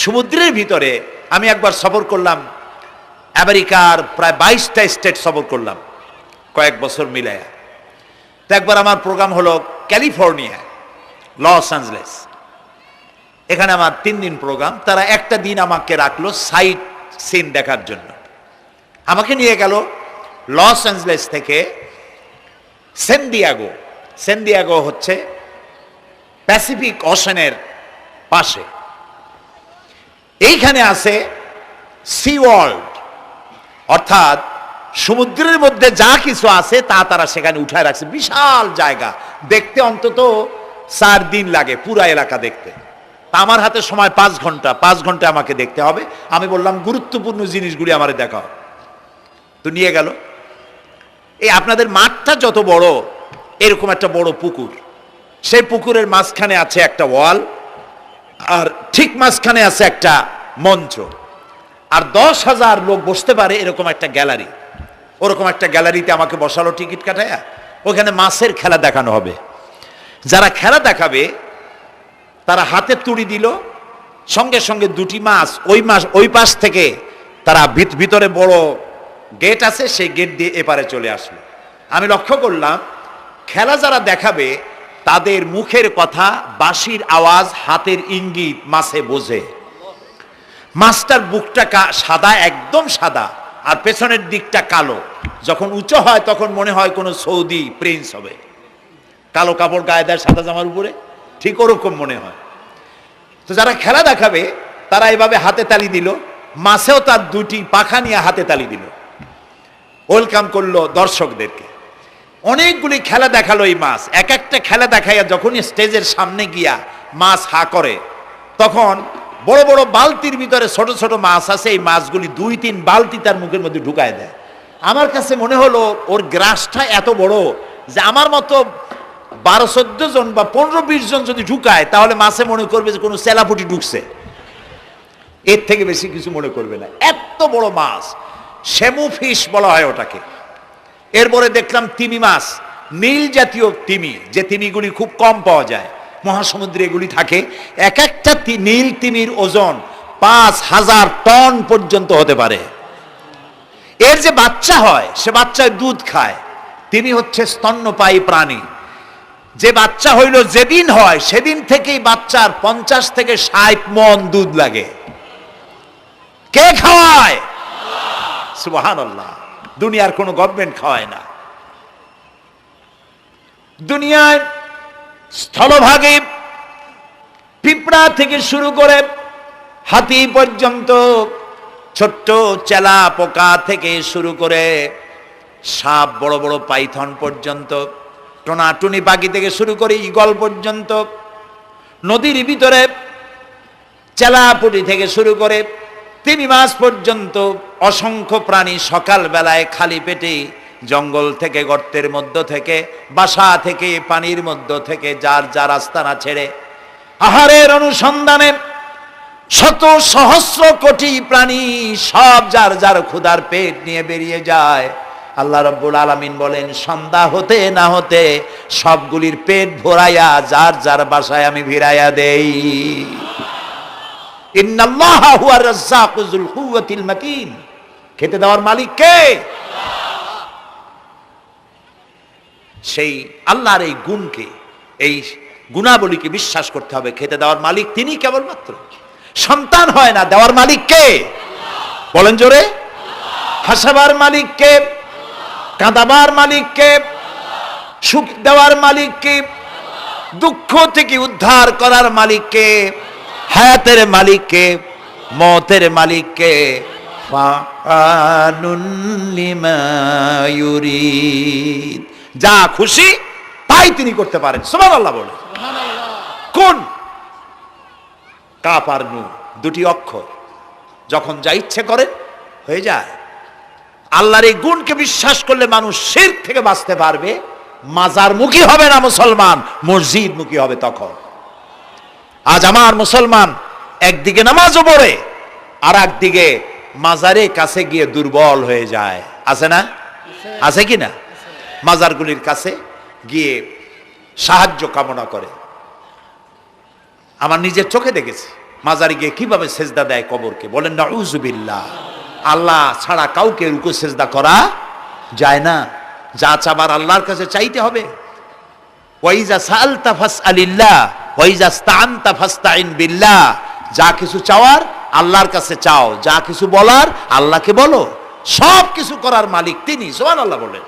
সমুদ্রের ভিতরে আমি একবার সফর করলাম, আমেরিকার প্রায় 22টা স্টেট সফর করলাম কয়েক বছর মিলায়া। তো একবার আমার প্রোগ্রাম হলো ক্যালিফোর্নিয়া, লস অ্যাঞ্জেলেস। এখানে আমার 3 দিন প্রোগ্রাম। তারা একটা দিন আমাকে রাখলো সাইট সিন দেখার জন্য। আমাকে নিয়ে গেল লস অ্যাঞ্জেলেস থেকে সান দিয়েগো। সান দিয়েগো হচ্ছে প্যাসিফিক ওশানের পাশে। এইখানে আছে সি ওয়ার্ল্ড, অর্থাৎ সমুদ্রের মধ্যে যা কিছু আছে তা তারা সেখানে উঠায় রাখছে। বিশাল জায়গা, দেখতে অন্তত 4 দিন লাগে পুরা এলাকা দেখতে। তা আমার হাতে সময় 5 ঘন্টা, 5 ঘন্টা আমাকে দেখতে হবে। আমি বললাম গুরুত্বপূর্ণ জিনিসগুলি আমার দেখাও। তো নিয়ে গেল। এই আপনাদের মাঠটা যত বড়, এরকম একটা বড় পুকুর, সেই পুকুরের মাঝখানে আছে একটা ওয়াল, আর ঠিক মাঝখানে আছে একটা মঞ্চ, আর 10,000 লোক বসতে পারে এরকম একটা গ্যালারি। ওরকম একটা গ্যালারিতে আমাকে বসালো টিকিট কাটায়া। ওখানে মাছের খেলা দেখানো হবে। যারা খেলা দেখাবে তারা হাতে তুড়ি দিল, সঙ্গে সঙ্গে 2টি মাছ ওই পাশ থেকে তারা ভিতরে বড় গেট আছে, সেই গেট দিয়ে এপারে চলে আসলো। আমি লক্ষ্য করলাম খেলা যারা দেখাবে তাদের মুখের কথা, বাঁশির আওয়াজ, হাতের ইঙ্গিত মাছে বোঝে। মাছটার বুকটা সাদা, একদম সাদা, আর পেছনের দিকটা কালো। যখন উঁচু হয় তখন মনে হয় কোনো সৌদি প্রিন্স হবে, কালো কাপড় গায়ে দেয় সাদা জামার উপরে, ঠিক ওরকম মনে হয়। তো যারা খেলা দেখাবে তারা এইভাবে হাতে তালি দিল, মাছেও তার 2টি পাখা নিয়ে হাতে তালি দিল, ওয়েলকাম করলো দর্শকদেরকে। অনেকগুলি খেলা দেখালো এই মাছ। এক একটা খেলা দেখাইয়া যখনই স্টেজের সামনে গিয়া মাছ হা করে, তখন বড় বড় বালতির ভিতরে ছোট ছোট মাছ আছে, এই মাছগুলি 2-3 বালতি তার মুখের মধ্যে ঢুকায় দেয়। আমার কাছে মনে হলো ওর গ্রাসটা এত বড় যে আমার মতো 12-14 জন বা 15-20 জন যদি ঢুকায় তাহলে মাছে মনে করবে যে কোনো চেলাপুটি ঢুকছে, এর থেকে বেশি কিছু মনে করবে না। এত বড় মাছ, শ্যামু ফিশ বলা হয় ওটাকে। এরপরে দেখলাম তিমি মাছ, নীল জাতীয় তিমি, যে তিমিগুলি খুব কম পাওয়া যায় মহাসমুদ্রে, এগুলি থাকে। এক একটা নীল তিমির ওজন 5,000 টন পর্যন্ত হতে পারে। এর যে বাচ্চা হয় সে বাচ্চায় দুধ খায়। তিমি হচ্ছে স্তন্যপায়ী প্রাণী। যে বাচ্চা হইল যেদিন হয় সেদিন থেকেই বাচ্চার 50 থেকে 60 মণ দুধ লাগে। কে খাওয়ায়? সুবহানাল্লাহ। দুনিয়ার কোনো গভর্নমেন্ট খাওয়ায় না। দুনিয়ায় স্থলভাগে পিঁপড়া থেকে শুরু করে হাতি পর্যন্ত, ছোট্ট চেলা পোকা থেকে শুরু করে সাপ, বড় বড় পাইথন পর্যন্ত, টোনাটুনি পাখি থেকে শুরু করে ঈগল পর্যন্ত, নদীর ভিতরে চেলাপুটি থেকে শুরু করে তিমি মাছ পর্যন্ত অসংখ্য প্রাণী সকাল বেলায় খালি পেটে জঙ্গল থেকে, গর্তের মধ্য থেকে, বাসা থেকে, পানির মধ্য থেকে যার যার আস্তানা ছেড়ে আহারের অনুসন্ধানে শত সহস্র কোটি প্রাণী সব যার যার ক্ষুধার পেট নিয়ে বেরিয়ে যায়। আল্লাহ রাব্বুল আলামিন বলেন, সন্ধ্যা হতে না হতে সবগুলির পেট ভরাইয়া যার যার বাসায় আমি ভিড়াইয়া দেই। ইন্নাল্লাহা হুয়ার রাজ্জাকু যুল কুওয়াতিল মাতিন। খেতে দেওয়ার মালিক কে? সেই আল্লাহর এই গুণকে, এই গুণাবলীকে বিশ্বাস করতে হবে। খেতে দেওয়ার মালিক তিনি কেবলমাত্র। সন্তান হয় না, দেওয়ার মালিক কে? বলেন জোরে। হাসাবার মালিক কে? কাঁদাবার মালিক কে? সুখ দেওয়ার মালিক কে? দুঃখ থেকে উদ্ধার করার মালিক কে? হায়াতের মালিক কে? মওতের মালিক কে? ফাআলুন লিমা ইউরিদ। যা খুশি তাই তিনি করতে পারেন। সুবহানাল্লাহ বলে। কোন? কাফ আর নুন, 2টি অক্ষর। যখন যা ইচ্ছে করে হয়ে যায়। আল্লাহর এই গুণকে বিশ্বাস করলে মানুষ শিরক থেকে বাঁচতে পারবে। মাজার মুখী হবে না মুসলমান, মসজিদ মুখী হবে তখন। আজ আমার মুসলমান একদিকে নামাজও পড়ে আর একদিকে মাজারের কাছে গিয়ে দুর্বল হয়ে যায়। আছে না? আছে কি না? মাজারগুলির কাছে গিয়ে সাহায্য কামনা করে। আমার নিজের চোখে দেখেছি মাজারে গিয়ে কিভাবে সেজদা দেয় কবরকে, বলেন নাউযুবিল্লাহ। আল্লাহ ছাড়া কাউকে রুকু সেজদা করা যায় না। যা চাবার আল্লাহর কাছে চাইতে হবে। ওয়াইজা সাআলতা ফাসআলিল্লাহ ওয়াইজা ইসতাআনতা ফাসতাইন বিল্লাহ। যা কিছু চাওয়ার আল্লাহর কাছে চাও, যা কিছু বলার আল্লাহকে বলো। সব কিছু করার মালিক তিনি, সুবহানাল্লাহ বলেন।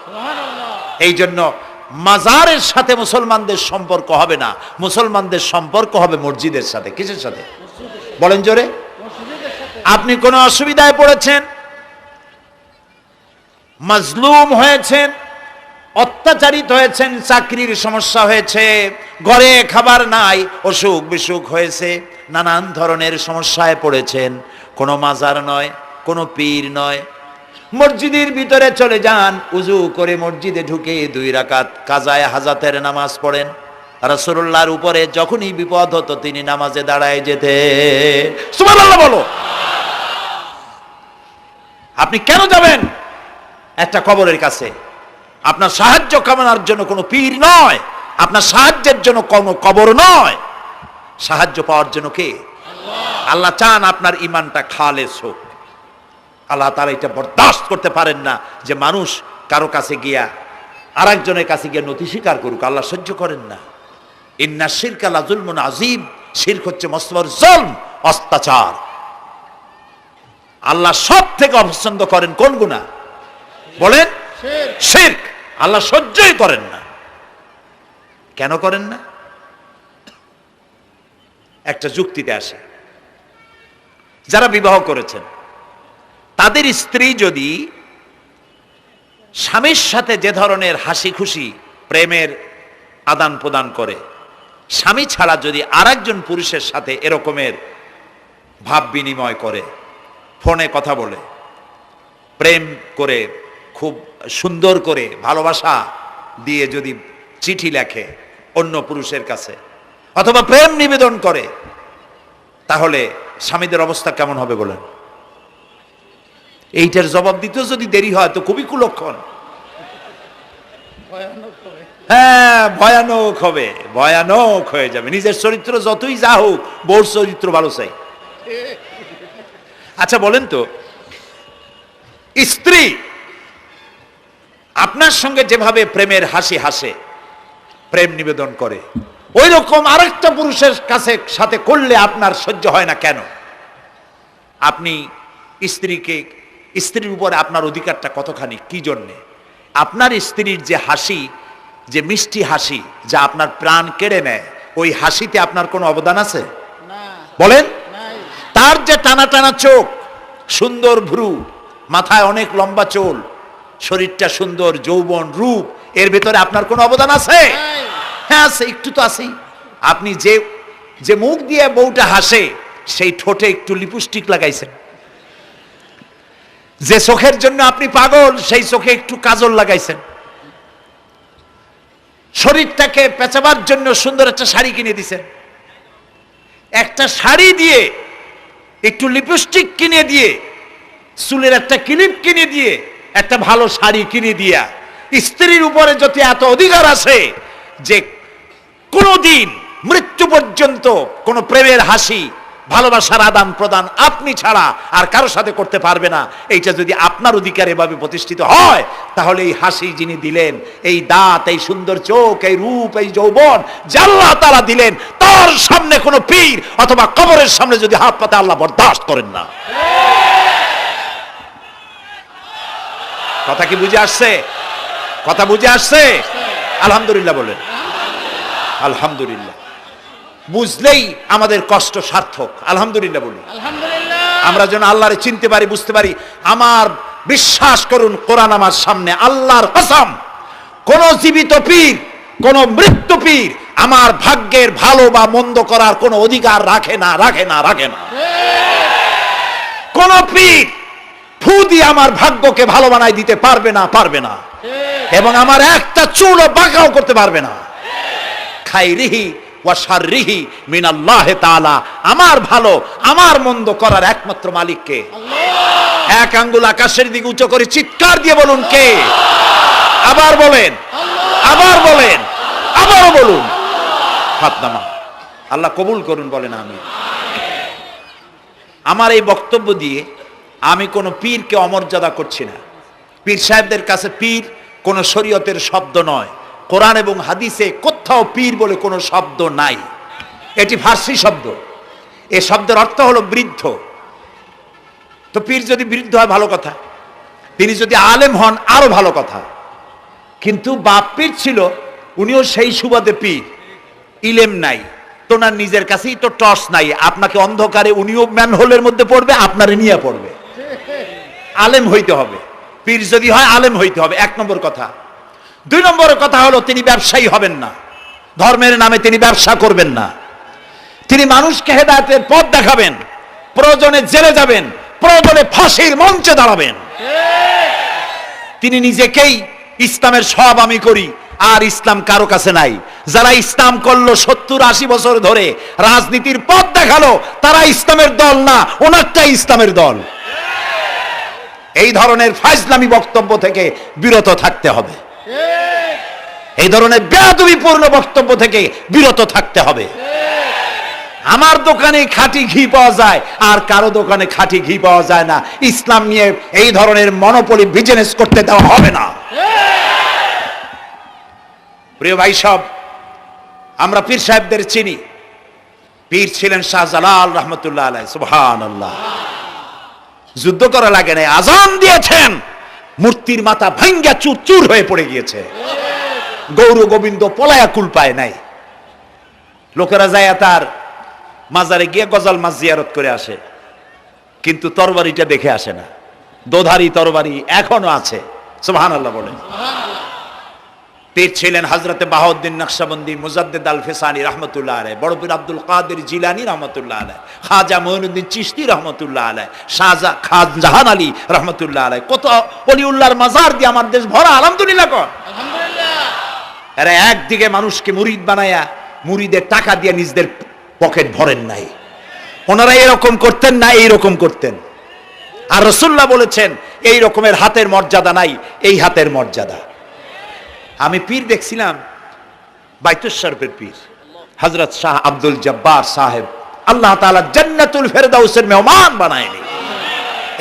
এই জন্য মাজারের সাথে মুসলমানদের সম্পর্ক হবে না, মুসলমানদের সম্পর্ক হবে মসজিদের সাথে। কিসের সাথে বলেন জোরে? আপনি কোন অসুবিধায় পড়েছেন, মাজলুম হয়েছেন, অত্যাচারিত হয়েছেন, চাকরির সমস্যা হয়েছে, ঘরে খাবার নাই, অসুখ বিসুখ হয়েছে, নানান ধরনের সমস্যায় পড়েছেন, কোনো মাজার নয়, কোনো পীর নয়, মসজিদের ভিতরে চলে যান, উজু করে মসজিদে ঢুকে 2 রাকাত কাজায়ে হাজাতের নামাজ পড়েন। রাসূলুল্লাহর উপরে যখনই বিপদ হতো তিনি নামাজে দাঁড়ায় যেতেন। সুবহানাল্লাহ বলো। আপনি কেন যাবেন একটা কবরের কাছে? আপনার সাহায্য কামনার জন্য কোনো পীর নয়, আপনার সাহায্যের জন্য কোনো কবর নয়। সাহায্য পাওয়ার জন্য কে? আল্লাহ চান আপনার ঈমানটা খালেস হোক। আল্লাহ তাআলা এটা বরদাস্ত করতে পারেন না যে মানুষ কারো কাছে গিয়া আরেকজনের কাছে গিয়া নতি স্বীকার করুক। আল্লাহ সহ্য করেন না। ইন্না শিরকা লাযুলমুন আযীম। শিরক হচ্ছে মস্ত বড় জুলম, অত্যাচার। আল্লাহ সব থেকে অপছন্দ করেন কোন গুনাহ বলেন? শিরক। আল্লাহ সহ্যই করেন না। কেন করেন না? একটা যুক্তিতে আসে। যারা বিবাহ করেছেন তাদের স্ত্রী যদি স্বামীর সাথে যে ধরনের হাসি খুশি প্রেমের আদান প্রদান করে, স্বামী ছাড়া যদি আরেকজন পুরুষের সাথে এরকমের ভাব বিনিময় করে, ফোনে কথা বলে, প্রেম করে, খুব সুন্দর করে ভালোবাসা দিয়ে যদি চিঠি লেখে অন্য পুরুষের কাছে অথবা প্রেম নিবেদন করে, তাহলে স্বামীদের অবস্থা কেমন হবে বলেন? এইটার জবাব দিতেও যদি দেরি হয় তো খুবই কুলক্ষণ। হ্যাঁ, ভয়ানক হবে, ভয়ানক হয়ে যাবে। নিজের চরিত্র যতই যা হোক, বউর চরিত্র ভালো চাই। আচ্ছা বলেন তো, স্ত্রী আপনার সঙ্গে যেভাবে প্রেমের হাসি হাসে, প্রেম নিবেদন করে, ওই রকম আরেকটা পুরুষের কাছে সাথে করলে আপনার সহ্য হয় না কেন? আপনি স্ত্রীর উপরে আপনার অধিকারটা কতখানি, কি জন্যে? আপনার স্ত্রীর যে হাসি, যে মিষ্টি হাসি, যা আপনার প্রাণ কেড়ে নেয়, ওই হাসিতে আপনার কোনো অবদান আছে বলেন? তার যে টানা টানা চোখ, সুন্দর ভ্রু, মাথায় অনেক লম্বা চুল, শরীরটা সুন্দর, যৌবন, রূপ, এর ভেতরে আপনার কোনো অবদান আছে? হ্যাঁ আছে, একটু তো আছেই। আপনি যে মুখ দিয়ে বউটা হাসে, সেই ঠোঁটে একটু লিপস্টিক লাগাইছেন। যে চোখের জন্য আপনি পাগল, সেই চোখে একটু কাজল লাগাইছেন। শরীরটাকে পেঁচাবার জন্য সুন্দর একটা শাড়ি কিনে দিছেন। একটা শাড়ি দিয়ে, একটু লিপস্টিক কিনে দিয়ে, চুলের একটা ক্লিপ কিনে দিয়ে, একটা ভালো শাড়ি কিনে দিয়া স্ত্রীর উপরে যদি এত অধিকার আছে যে কোনদিন মৃত্যু পর্যন্ত কোন প্রেমের হাসি, ভালোবাসার আদান প্রদান আপনি ছাড়া আর কারো সাথে করতে পারবে না, এইটা যদি আপনার অধিকার এভাবে প্রতিষ্ঠিত হয়, তাহলে এই হাসি যিনি দিলেন, এই দাঁত, এই সুন্দর চোখ, এই রূপ, এই যৌবন যা আল্লাহ তাআলা দিলেন, তার সামনে কোনো পীর অথবা কবরের সামনে যদি হাত পাতে আল্লাহ বরদাস্ত করেন না। কথা কি বুঝে আসছে? কথা বুঝে আসছে? আলহামদুলিল্লাহ বলেন। আলহামদুলিল্লাহ। বুঝলেই আমাদের কষ্ট সার্থক। আলহামদুলিল্লাহ বলি। আমরা যেন আল্লাহরে চিনতে পারি, বুঝতে পারি। আমার বিশ্বাস করুন, কোরআন আমার সামনে, আল্লাহর কসম, কোন জীবিত পীর, কোন মৃত্যু পীর আমার ভাগ্যের ভালো বা মন্দ করার কোন অধিকার রাখে না, রাখে না, রাখে না। কোন পীর ফু দিয়ে আমার ভাগ্যকে ভালো বানাই দিতে পারবে না, পারবে না। এবং আমার একটা চুলও বাঁকাও করতে পারবে না। খাইরিহি ওয়া শাররিহি মিনাল্লাহি তাআলা। আমার ভালো, আমার মন্দ করার একমাত্র মালিক কে? আল্লাহ। এক আঙ্গুল আকাশের দিকে উঁচু করে চিৎকার দিয়ে বলুন, কে? আবার বলেন, আবার বলেন, আবারও বলুন। হাত নামা। আল্লাহ কবুল করুন, বলেন আমিন। আমার এই বক্তব্য দিয়ে আমি কোনো পীরকে অমর্যাদা করছি না। পীর সাহেবদের কাছে পীর কোনো শরীয়তের শব্দ নয়। কোরআন এবং হাদিসে কোথাও পীর বলে কোনো শব্দ নাই। এটি ফার্সি শব্দ। এ শব্দের অর্থ হলো বৃদ্ধ। তো পীর যদি বৃদ্ধ হয় ভালো কথা, তিনি যদি আলেম হন আরো ভালো কথা। কিন্তু বাপ পীর ছিল, উনিও সেই সুবাদে পীর, ইলেম নাই, তোনার নিজের কাছেই তো টর্চ নাই। আপনাকে অন্ধকারে উনিও ম্যানহোলের মধ্যে পড়বে, আপনারে নিয়ে পড়বে। আলেম হইতে হবে, পীর যদি হয় আলেম হইতে হবে, 1 নম্বর কথা। 2 নম্বর কথা হলো তিনি ব্যবসায়ী হবেন না। ধর্মের নামে তিনি ব্যবসা করবেন না। তিনি মানুষকে হেদায়েতের পথ দেখাবেন, প্রয়োজনে জেলে যাবেন, প্রয়োজনে ফাঁসির মঞ্চে দাঁড়াবেন। তিনি নিজেকেই ইসলামের সব আমি করি, আর ইসলাম কারো কাছে নাই। যারা ইসলাম করলো 70-80 বছর ধরে, রাজনীতির পথ দেখালো, তারা ইসলামের দল না, ওনারটাই ইসলামের দল। এই ধরনের ফাজলামি বক্তব্য থেকে বিরত থাকতে হবে। এই ধরনের বেয়াদবিপূর্ণ বক্তব্য থেকে বিরত থাকতে হবে। আমার দোকানে খাঁটি ঘি পাওয়া যায়, আর কারো দোকানে খাঁটি ঘি পাওয়া যায় না। ইসলাম নিয়ে এই ধরনের মনোপলি বিজনেস করতে দেওয়া হবে না। প্রিয় ভাই সব, আমরা পীর সাহেবদের চিনি। পীর ছিলেন শাহজালাল রহমতুল্লাহ আলাইহি। সুবহানাল্লাহ। যুদ্ধ করা লাগে নাই, আজান দিয়েছেন, মূর্তির মাথা ভাঙ্গা চুর চুর হয়ে পড়ে গিয়েছে। গৌর গোবিন্দ পলায়া কুল পায় নাই। লোকেরা যায় তার মাজারে গিয়ে গজাল মাছ জিয়ারত করে আসে, কিন্তু তরবারিটা দেখে আসে না। দোধারি তরবারি এখনো আছে। সুবহানাল্লাহ বলেন। পীর ছিলেন হযরতে বাহাউদ্দিন নকশবন্দি, মুজাদ্দিদ আল ফিসানি রহমতুল্লাহ আলাইহি, বড় পীর আব্দুল কাদের জিলানী রহমতুল্লাহ আলাইহি, খাজা মঈনুদ্দিন চিশতি রহমতুল্লাহ আলাইহি, খানজাহান আলী রহমতুল্লাহ আলাইহি। কত ওলিউল্লাহর মাজার দিয়ে আমার দেশ ভরা। আলহামদুলিল্লাহ কর। আলহামদুলিল্লাহ। এরা একদিকে মানুষকে মুরিদ বানায়া মুরিদের টাকা দিয়ে নিজেদের পকেট ভরেন নাই। ওনারা এরকম করতেন না, এইরকম করতেন। আর রাসূলুল্লাহ বলেছেন এই রকমের হাতের মর্যাদা নাই, এই হাতের মর্যাদা। আমি পীর দেখছিলাম, বাইতুল শরফের পীর হযরত শাহ আব্দুল জব্বার সাহেব, আল্লাহ তাআলা জান্নাতুল ফেরদাউসের মেহমান বানায়নি।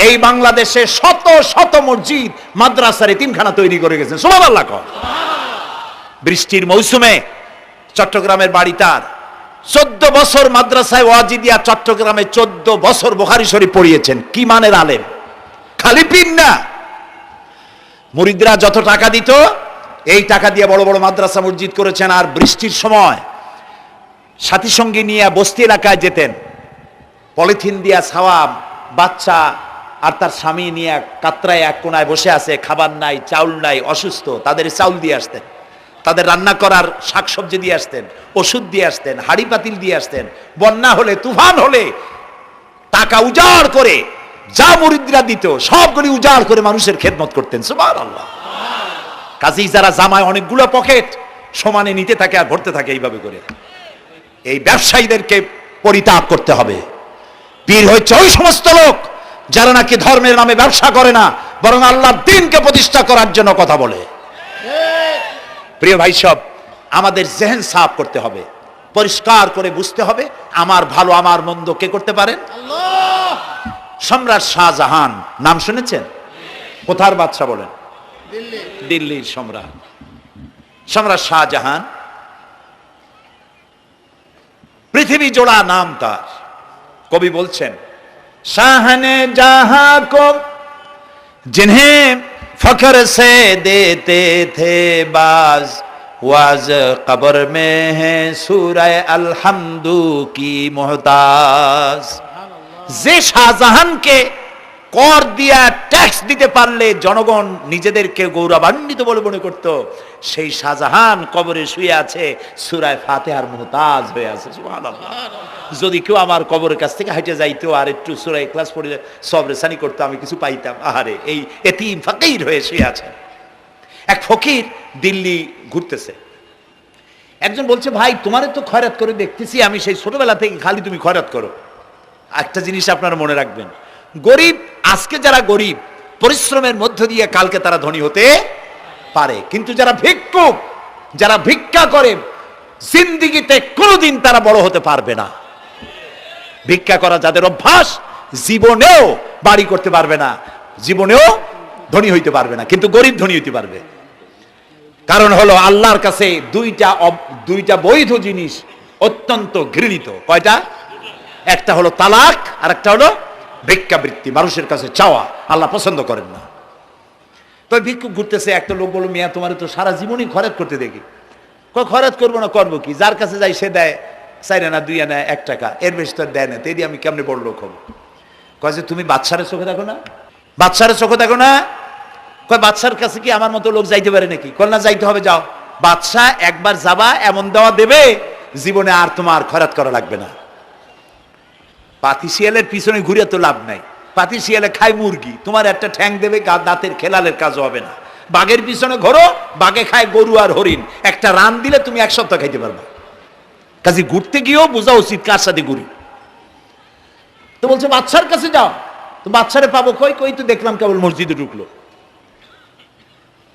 এই বাংলাদেশে শত শত মসজিদ, মাদ্রাসার এতিমখানা তৈরি করে গেছেন। সুবহানাল্লাহ। বৃষ্টির মৌসুমে চট্টগ্রামের বাড়ি তার, 14 বছর মাদ্রাসায় ওয়াজিদিয়া চট্টগ্রামে 14 বছর বুখারী শরীফ পড়িয়েছেন। কি মানের আলেম, খালি পীর না। মুরিদরা যত টাকা দিত, এই টাকা দিয়ে বড় বড় মাদ্রাসা মসজিদ করেছেন। আর বৃষ্টির সময় সাথী সঙ্গী নিয়ে বস্তি এলাকায় যেতেন, পলিথিন দিয়া ছাওয়া, বাচ্চা আর তার স্বামী নিয়ে কাতরায় এক কোনায় বসে আছে, খাবার নাই, চাউল নাই, অসুস্থ, তাদের চাউল দিয়ে আসতেন, তাদের রান্না করার শাকসবজি দিয়ে আসতেন, ওষুধ দিয়ে আসতেন, হাড়ি পাতিল দিয়ে আসতেন। বন্যা হলে, তুফান হলে টাকা উজাড় করে যা মুরিদরা দিত সবগুলি উজাড় করে মানুষের খেদমত করতেন। সুবহানাল্লাহ। কাজেই যারা জামায় অনেকগুলো পকেট সমানে নিতে থাকে আর ভরতে থাকে এইভাবে করে, এই ব্যবসায়ীদেরকে পরিত্যাগ করতে হবে। পীর হচ্ছে ওই সমস্ত লোক যারা নাকি ধর্মের নামে ব্যবসা করে না, বরং আল্লাহর দ্বীনকে প্রতিষ্ঠা করার জন্য কথা বলে। প্রিয় ভাই সব, আমাদের জেহেন সাফ করতে হবে, পরিষ্কার করে বুঝতে হবে আমার ভালো আমার মন্দ কে করতে পারেন? আল্লাহ। সম্রাট শাহজাহান নাম শুনেছেন? কোথার বাদশা বলেন? দিল্লির সম্রাট। সম্রাট শাহজাহান, পৃথিবী জোড়া নাম তার। কবি বলছেন, শাহনে জাহাं को जिन्हें फख्र से देते थे बाज, वाज कब्र में है सूरह अलहम्दु की मोहताज। যে শাহজাহানকে কর দিয়া ট্যাক্স দিতে পারলে জনগণ নিজেদেরকে গৌরবান্বিত বলে মনে করত, সেই শাহজাহান কবরে শুয়ে আছে, সূরা ফাতিহার মুহতাজ হয়ে আছে। সুবহানাল্লাহ। যদি কেউ আমার কবরের কাছ থেকে হেঁটে যাইতো আর একটু সূরা ইখলাস পড়ে সবরেসানি করতো, আমি কিছু পাইতাম। আহারে, এই এতিম ফকির হয়ে শুয়ে আছে। এক ফকির দিল্লি ঘুরতেছে, একজন বলছে, ভাই তোমারে তো খয়রাত করে দেখতেছি আমি সেই ছোটবেলা থেকে, খালি তুমি খয়রাত করো। একটা জিনিস আপনারা মনে রাখবেন, গরিব, আজকে যারা গরিব পরিশ্রমের মধ্য দিয়ে কালকে তারা ধনী হতে পারে, কিন্তু যারা ভিক্ষুক, যারা ভিক্ষা করে, জিন্দিগিতে কোনোদিন তারা বড় হতে পারবে না। ভিক্ষা করা যাদের অভ্যাস, জীবনেও বাড়ি করতে পারবে না, জীবনেও ধনী হইতে পারবে না, কিন্তু গরিব ধনী হইতে পারবে। কারণ হলো আল্লাহর কাছে দুইটা বৈধ জিনিস অত্যন্ত ঘৃণিত। কয়টা? একটা হলো তালাক, আর একটা হলো ভিক্ষাবৃত্তি, মানুষের কাছে চাওয়া। আল্লাহ পছন্দ করেন না। তো ভিক্ষুক ঘুরতেছে, একটা লোক বলল, মিয়া তোমার তো সারা জীবনই খরচ করতে দেখি। খরচ করবো না, করবো কি? যার কাছে যাই সে দেয় 4 আনা 2 আনা 1 টাকা, এর বেশি তো দেয় না। তেদি আমি কেমনে বড় লোক হবো? কয় যে তুমি বাদশারের চোখে দেখো না, বাদশারের চোখে দেখো না। কয় বাদশার কাছে কি আমার মতো লোক যাইতে পারে নাকি? কয় না, যাইতে হবে, যাও। বাদশাহ একবার যাবা, এমন দেওয়া দেবে জীবনে আর তোমার খরচ করা লাগবে না। পাতি শিয়ালের পিছনে ঘুরে তো লাভ নাই। পাতি শিয়ালে খায় মুরগি, তোমার একটা ঠ্যাং দেবে, দাঁতের খেলালের কাজও হবে না। বাঘের পিছনে ঘোরো, বাঘে খায় গরু আর হরিণ, একটা রান দিলে তুমি 1 সপ্তাহ খাইতে পারবা। কাজে ঘুরতে গিয়েও বোঝা উচিত কার সাথে ঘুরি। তো বলছে বাদশার কাছে যাও। তো বাদশারে পাবো কই? কই তো দেখলাম কেবল মসজিদে ঢুকলো।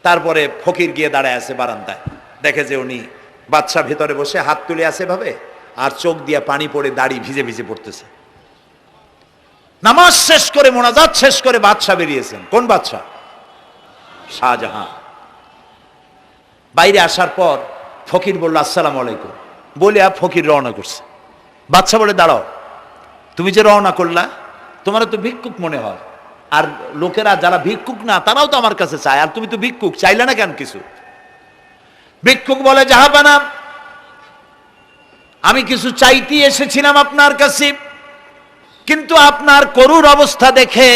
তারপরে ফকির গিয়ে দাঁড়ায় আছে বারান্দায়, দেখে যে উনি বাদশা ভেতরে বসে হাত তুলে আছে ভাবে, আর চোখ দিয়ে পানি পড়ে দাড়ি ভিজে ভিজে পড়তেছে। নামাজ শেষ করে, মোনাজাত শেষ করে বাদশা বেরিয়েছেন। কোন বাদশা? শাহজাহান। বাইরে আসার পর ফকির বলল আসসালামু আলাইকুম, বলে ফকির রওনা করছে। বাদশা বলে দাঁড়াও, তুমি যে রওনা করলা, তোমার তো ভিক্ষুক মনে হয়, আর লোকেরা যারা ভিক্ষুক না তারাও তো আমার কাছে চায়, আর তুমি তো ভিক্ষুক, চাইলে না কেন কিছু? ভিক্ষুক বলে জাহাপানা, আমি কিছু চাইতে এসেছিলাম আপনার কাছে, কিন্তু আপনার করুণ অবস্থা দেখে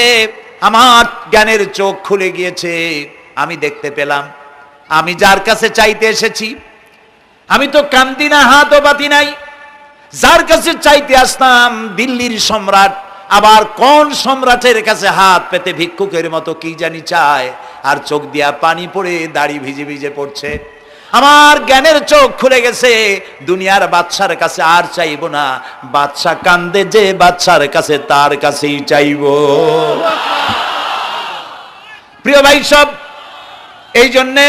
আমার জ্ঞানের চোখ খুলে গিয়েছে। আমি দেখতে পেলাম আমি যার কাছে চাইতে এসেছি, আমি তো কান্দি না, হাতও বাতি নাই। যার কাছে চাইতে আসতাম দিল্লির সম্রাট, আবার কোন সম্রাটের কাছে হাত পেতে ভিক্ষুকের মতো কি জানি চায়, আর চোখ দিয়া পানি পড়ে দাড়ি ভিজে ভিজে পড়ছে। আমার জ্ঞানের চোখ খুলে গেছে, দুনিয়ার বাদশার কাছে আর চাইব না। বাদশা কান্দে যে বাদশার কাছে, তার কাছেই চাইব। প্রিয় ভাই সব, এই জন্যে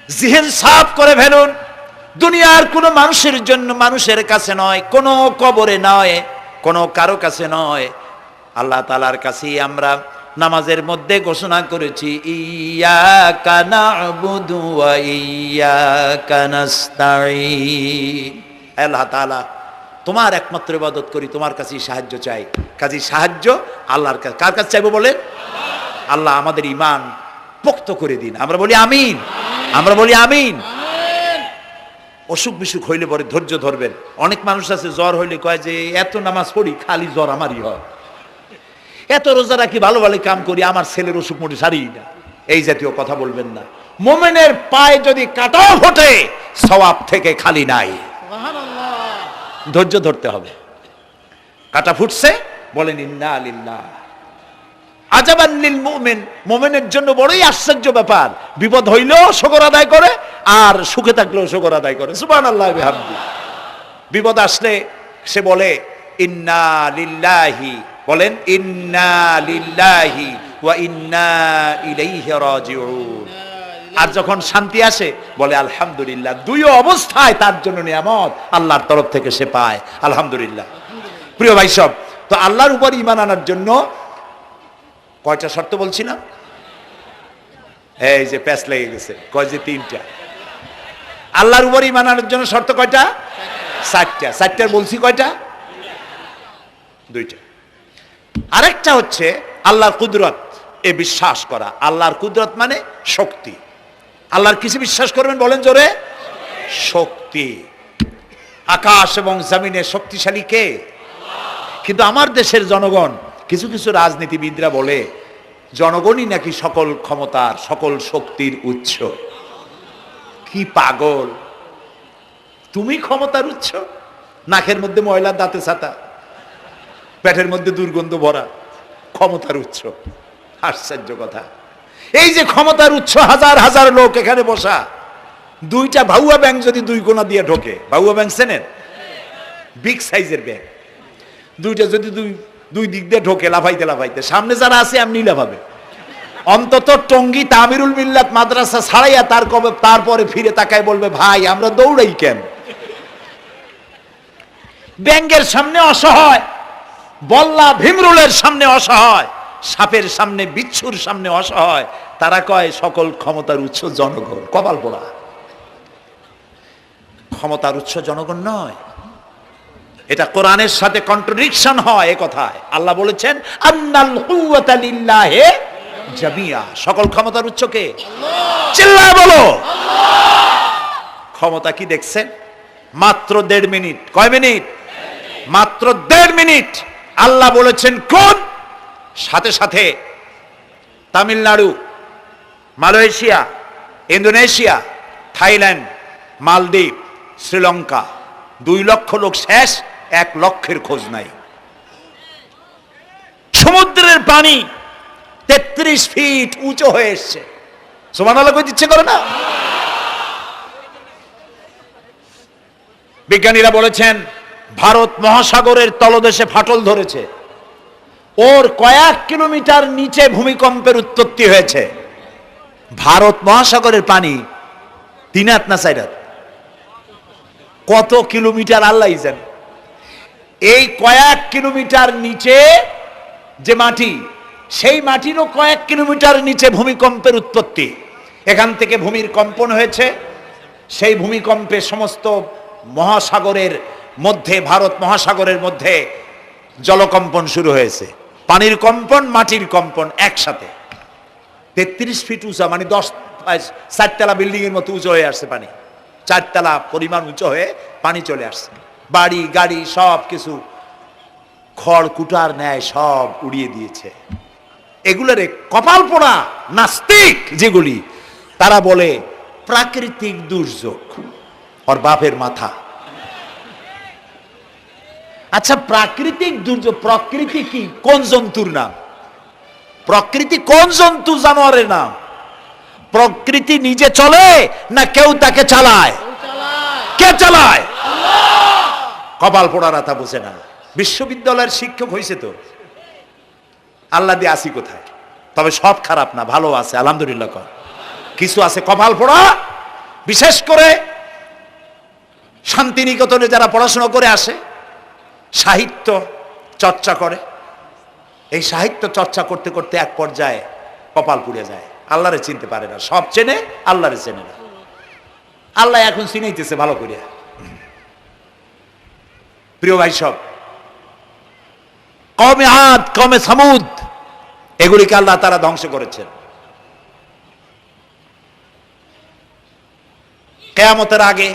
জিহন সাফ করে ফেলুন। দুনিয়ার কোনো মানুষের জন্য, মানুষের কাছে নয়, কোনো কবরে নয়, কোনো কারো কাছে নয়, আল্লাহ তাআলার কাছেই আমরা নামাজের মধ্যে ঘোষণা করেছি, ইয়াকা না'বুদু ওয়া ইয়াকা নাস্তাঈন। আল্লাহ তাআলা, তোমার একমাত্র ইবাদত করি, তোমার কাছেই সাহায্য চাই। কাজেই সাহায্য আল্লাহর কাছে। কার কাছে চাইবো বলে? আল্লাহ আমাদের ঈমান পোক্ত করে দিন। আমরা বলি আমিন, আমরা বলি আমিন। অসুখ বিসুখ হইলে পরে ধৈর্য ধরবেন। অনেক মানুষ আছে জ্বর হইলে কয় যে এত নামাজ পড়ি খালি জ্বর আমারই হয়, এত রোজা রাখি, ভালো ভালো কাম করি, আমার ছেলের অসুখ মোটে সারি না। এই জাতীয় কথা বলবেন না। মুমিনের পায়ে যদি কাঁটাও ফোটে, সওয়াব থেকে খালি নাই। ধৈর্য ধরতে হবে। কাঁটা ফুটছে, বলেন ইন্না লিল্লাহ। আজাবান লিল মুমিন, মুমিনের জন্য বড়ই আশ্চর্য ব্যাপার, বিপদ হইলেও শুকর আদায় করে, আর সুখে থাকলেও শুকর আদায় করে। সুবহানাল্লাহ বিহামদি। বিপদ আসলে সে বলে ইন্না লিল্লাহি, বলেন ইন্না লিল্লাহি ওয়া ইন্না ইলাইহি রাজিউন। আর যখন শান্তি আসে বলে আলহামদুলিল্লাহ। দুই অবস্থায় তার জন্য নিয়ামত আল্লাহর তরফ থেকে সে পায়, আলহামদুলিল্লাহ। প্রিয় ভাই সব, তো আল্লাহর উপর ঈমান আনার জন্য কয়টা শর্ত বলছিলাম? এই যে প্যাচ লেগে গেছে, কয় যে 3টা। আল্লাহর উপর ঈমান আনার জন্য শর্ত কয়টা? 4টা। 4টার বলছি কয়টা? 2টা। আরেকটা হচ্ছে আল্লাহর কুদরত, এ বিশ্বাস করা। আল্লাহর কুদরত মানে শক্তি। আল্লাহর কিসে বিশ্বাস করবেন বলেন জোরে? শক্তি। আকাশ এবং জমিনে শক্তিশালী কে? কিন্তু আমার দেশের জনগণ, কিছু কিছু রাজনীতিবিদরা বলে জনগণই নাকি সকল ক্ষমতার, সকল শক্তির উৎস। কি পাগল! তুমি ক্ষমতার উৎস? নাকের মধ্যে ময়লা, দাঁতে ছাতা, পেটের মধ্যে দুর্গন্ধ ভরা, ক্ষমতার উৎস। আশ্চর্য কথা। এই যে ক্ষমতার উৎস, হাজার হাজার লোক এখানে বসা, 2টা ভাউয়া ব্যাংক যদি 2 কোণা দিয়ে ঢোকে, ভাউয়া ব্যাংক চেনেন? বিগ সাইজের ব্যাংক, 2টা যদি দুই দিক দিয়ে ঢোকে লাফাইতে লাফাইতে, সামনে যারা আছে এমনি লাফাবে। অন্তত টঙ্গী তামিরুল মিল্লাত মাদ্রাসা ছাড়াইয়া তারপরে ফিরে তাকায় বলবে, ভাই আমরা দৌড়াই কেন? ব্যাংকের সামনে অসহায় বল্লা ভীমরুলের সামনে অসহায়, সাপের সামনে, বিচ্ছুর সামনে অসহায়। তারা কয় সকল ক্ষমতার উৎস জনগণ। কপাল পোড়া। ক্ষমতার উৎস জনগণ নয়, এটা কোরআনের সাথে কন্ট্রাডিকশন হয়। এ কথায় আল্লাহ বলেছেন আন্নাল কুওয়াতা লিল্লাহি জামিয়া, সকল ক্ষমতার উৎস কে? চিল্লায় বলো ক্ষমতা কি দেখছেন? মাত্র 1.5 মিনিট। কয় মিনিট? মাত্র 1.5 মিনিট। আল্লাহ বলেছেন কোন? সাথে সাথে তামিলনাড়ু, মালয়েশিয়া, ইন্দোনেশিয়া, থাইল্যান্ড, মালদ্বীপ, শ্রীলঙ্কা 2 লক্ষ লোক শেষ, 1 লক্ষের খোঁজ নাই। সমুদ্রের পানি 33 ফিট উঁচু হয়ে এসছে। সুবহানাল্লাহ কই দিচ্ছে করে না? বিজ্ঞানীরা বলেছেন ভারত মহাসাগরের তলদেশে ফাটল ধরেছে, ওর কয়েক কিলোমিটার নিচে ভূমিকম্পের উৎপত্তি হয়েছে। ভারত মহাসাগরের পানি 3 হাত না 4 হাত, কত কিলোমিটার আল্লাহই জানে। এই কয়েক কিলোমিটার নিচে যে মাটি, সেই মাটিরও কয়েক কিলোমিটার নিচে ভূমিকম্পের উৎপত্তি। এখান থেকে ভূমির কম্পন হয়েছে, সেই ভূমিকম্পে সমস্ত মহাসাগরের মধ্যে, ভারত মহাসাগরের মধ্যে জলকম্পন শুরু হয়েছে। পানির কম্পন, মাটির কম্পন একসাথে। 33 ফিট উঁচা, মানে 4 তলা বিল্ডিং এর মতো উঁচু হয়ে আসছে পানি। 4 তলা পরিমাণ উঁচু হয়ে পানি চলে আসছে। বাড়ি গাড়ি সব কিছু খড় কুটার ন্যায় সব উড়িয়ে দিয়েছে। এগুলোরে কপাল পোড়া নাস্তিক যেগুলি, তারা বলে প্রাকৃতিক দুর্যোগ। ওর বাপের মাথা। আচ্ছা, প্রাকৃতিক দুর্যোগ, প্রকৃতি কি? কোন জন্তুর নাম? প্রকৃতি কোন জন্তু জানোয়ারের নাম? প্রকৃতি নিজে চলে না কেউ তাকে চালায়? কে চালায়? কপাল পোড়ারা তা বুঝে না। বিশ্ববিদ্যালয়ের শিক্ষক হয়েছে তো, আল্লাহ দিয়ে আসি কোথায়? তবে সব খারাপ না, ভালো আছে আলহামদুলিল্লাহ। কিছু আছে কপাল পোড়া। বিশেষ করে শান্তিনিকেতনে যারা পড়াশোনা করে আসে, সাহিত্য চর্চা করে, এই সাহিত্য চর্চা করতে করতে এক পর্যায়ে কপাল পুড়ে যায়। আল্লাহরে চিনতে পারে না, সব চেনে আল্লাহরে চেনে না। আল্লাহ এখন চিনাইতেছে ভালো করে। প্রিয় ভাই সব, কওমে আদ, কওমে সামুদ, এগুলিকে আল্লাহ তারা ধ্বংস করেছেন। কিয়ামতের আগে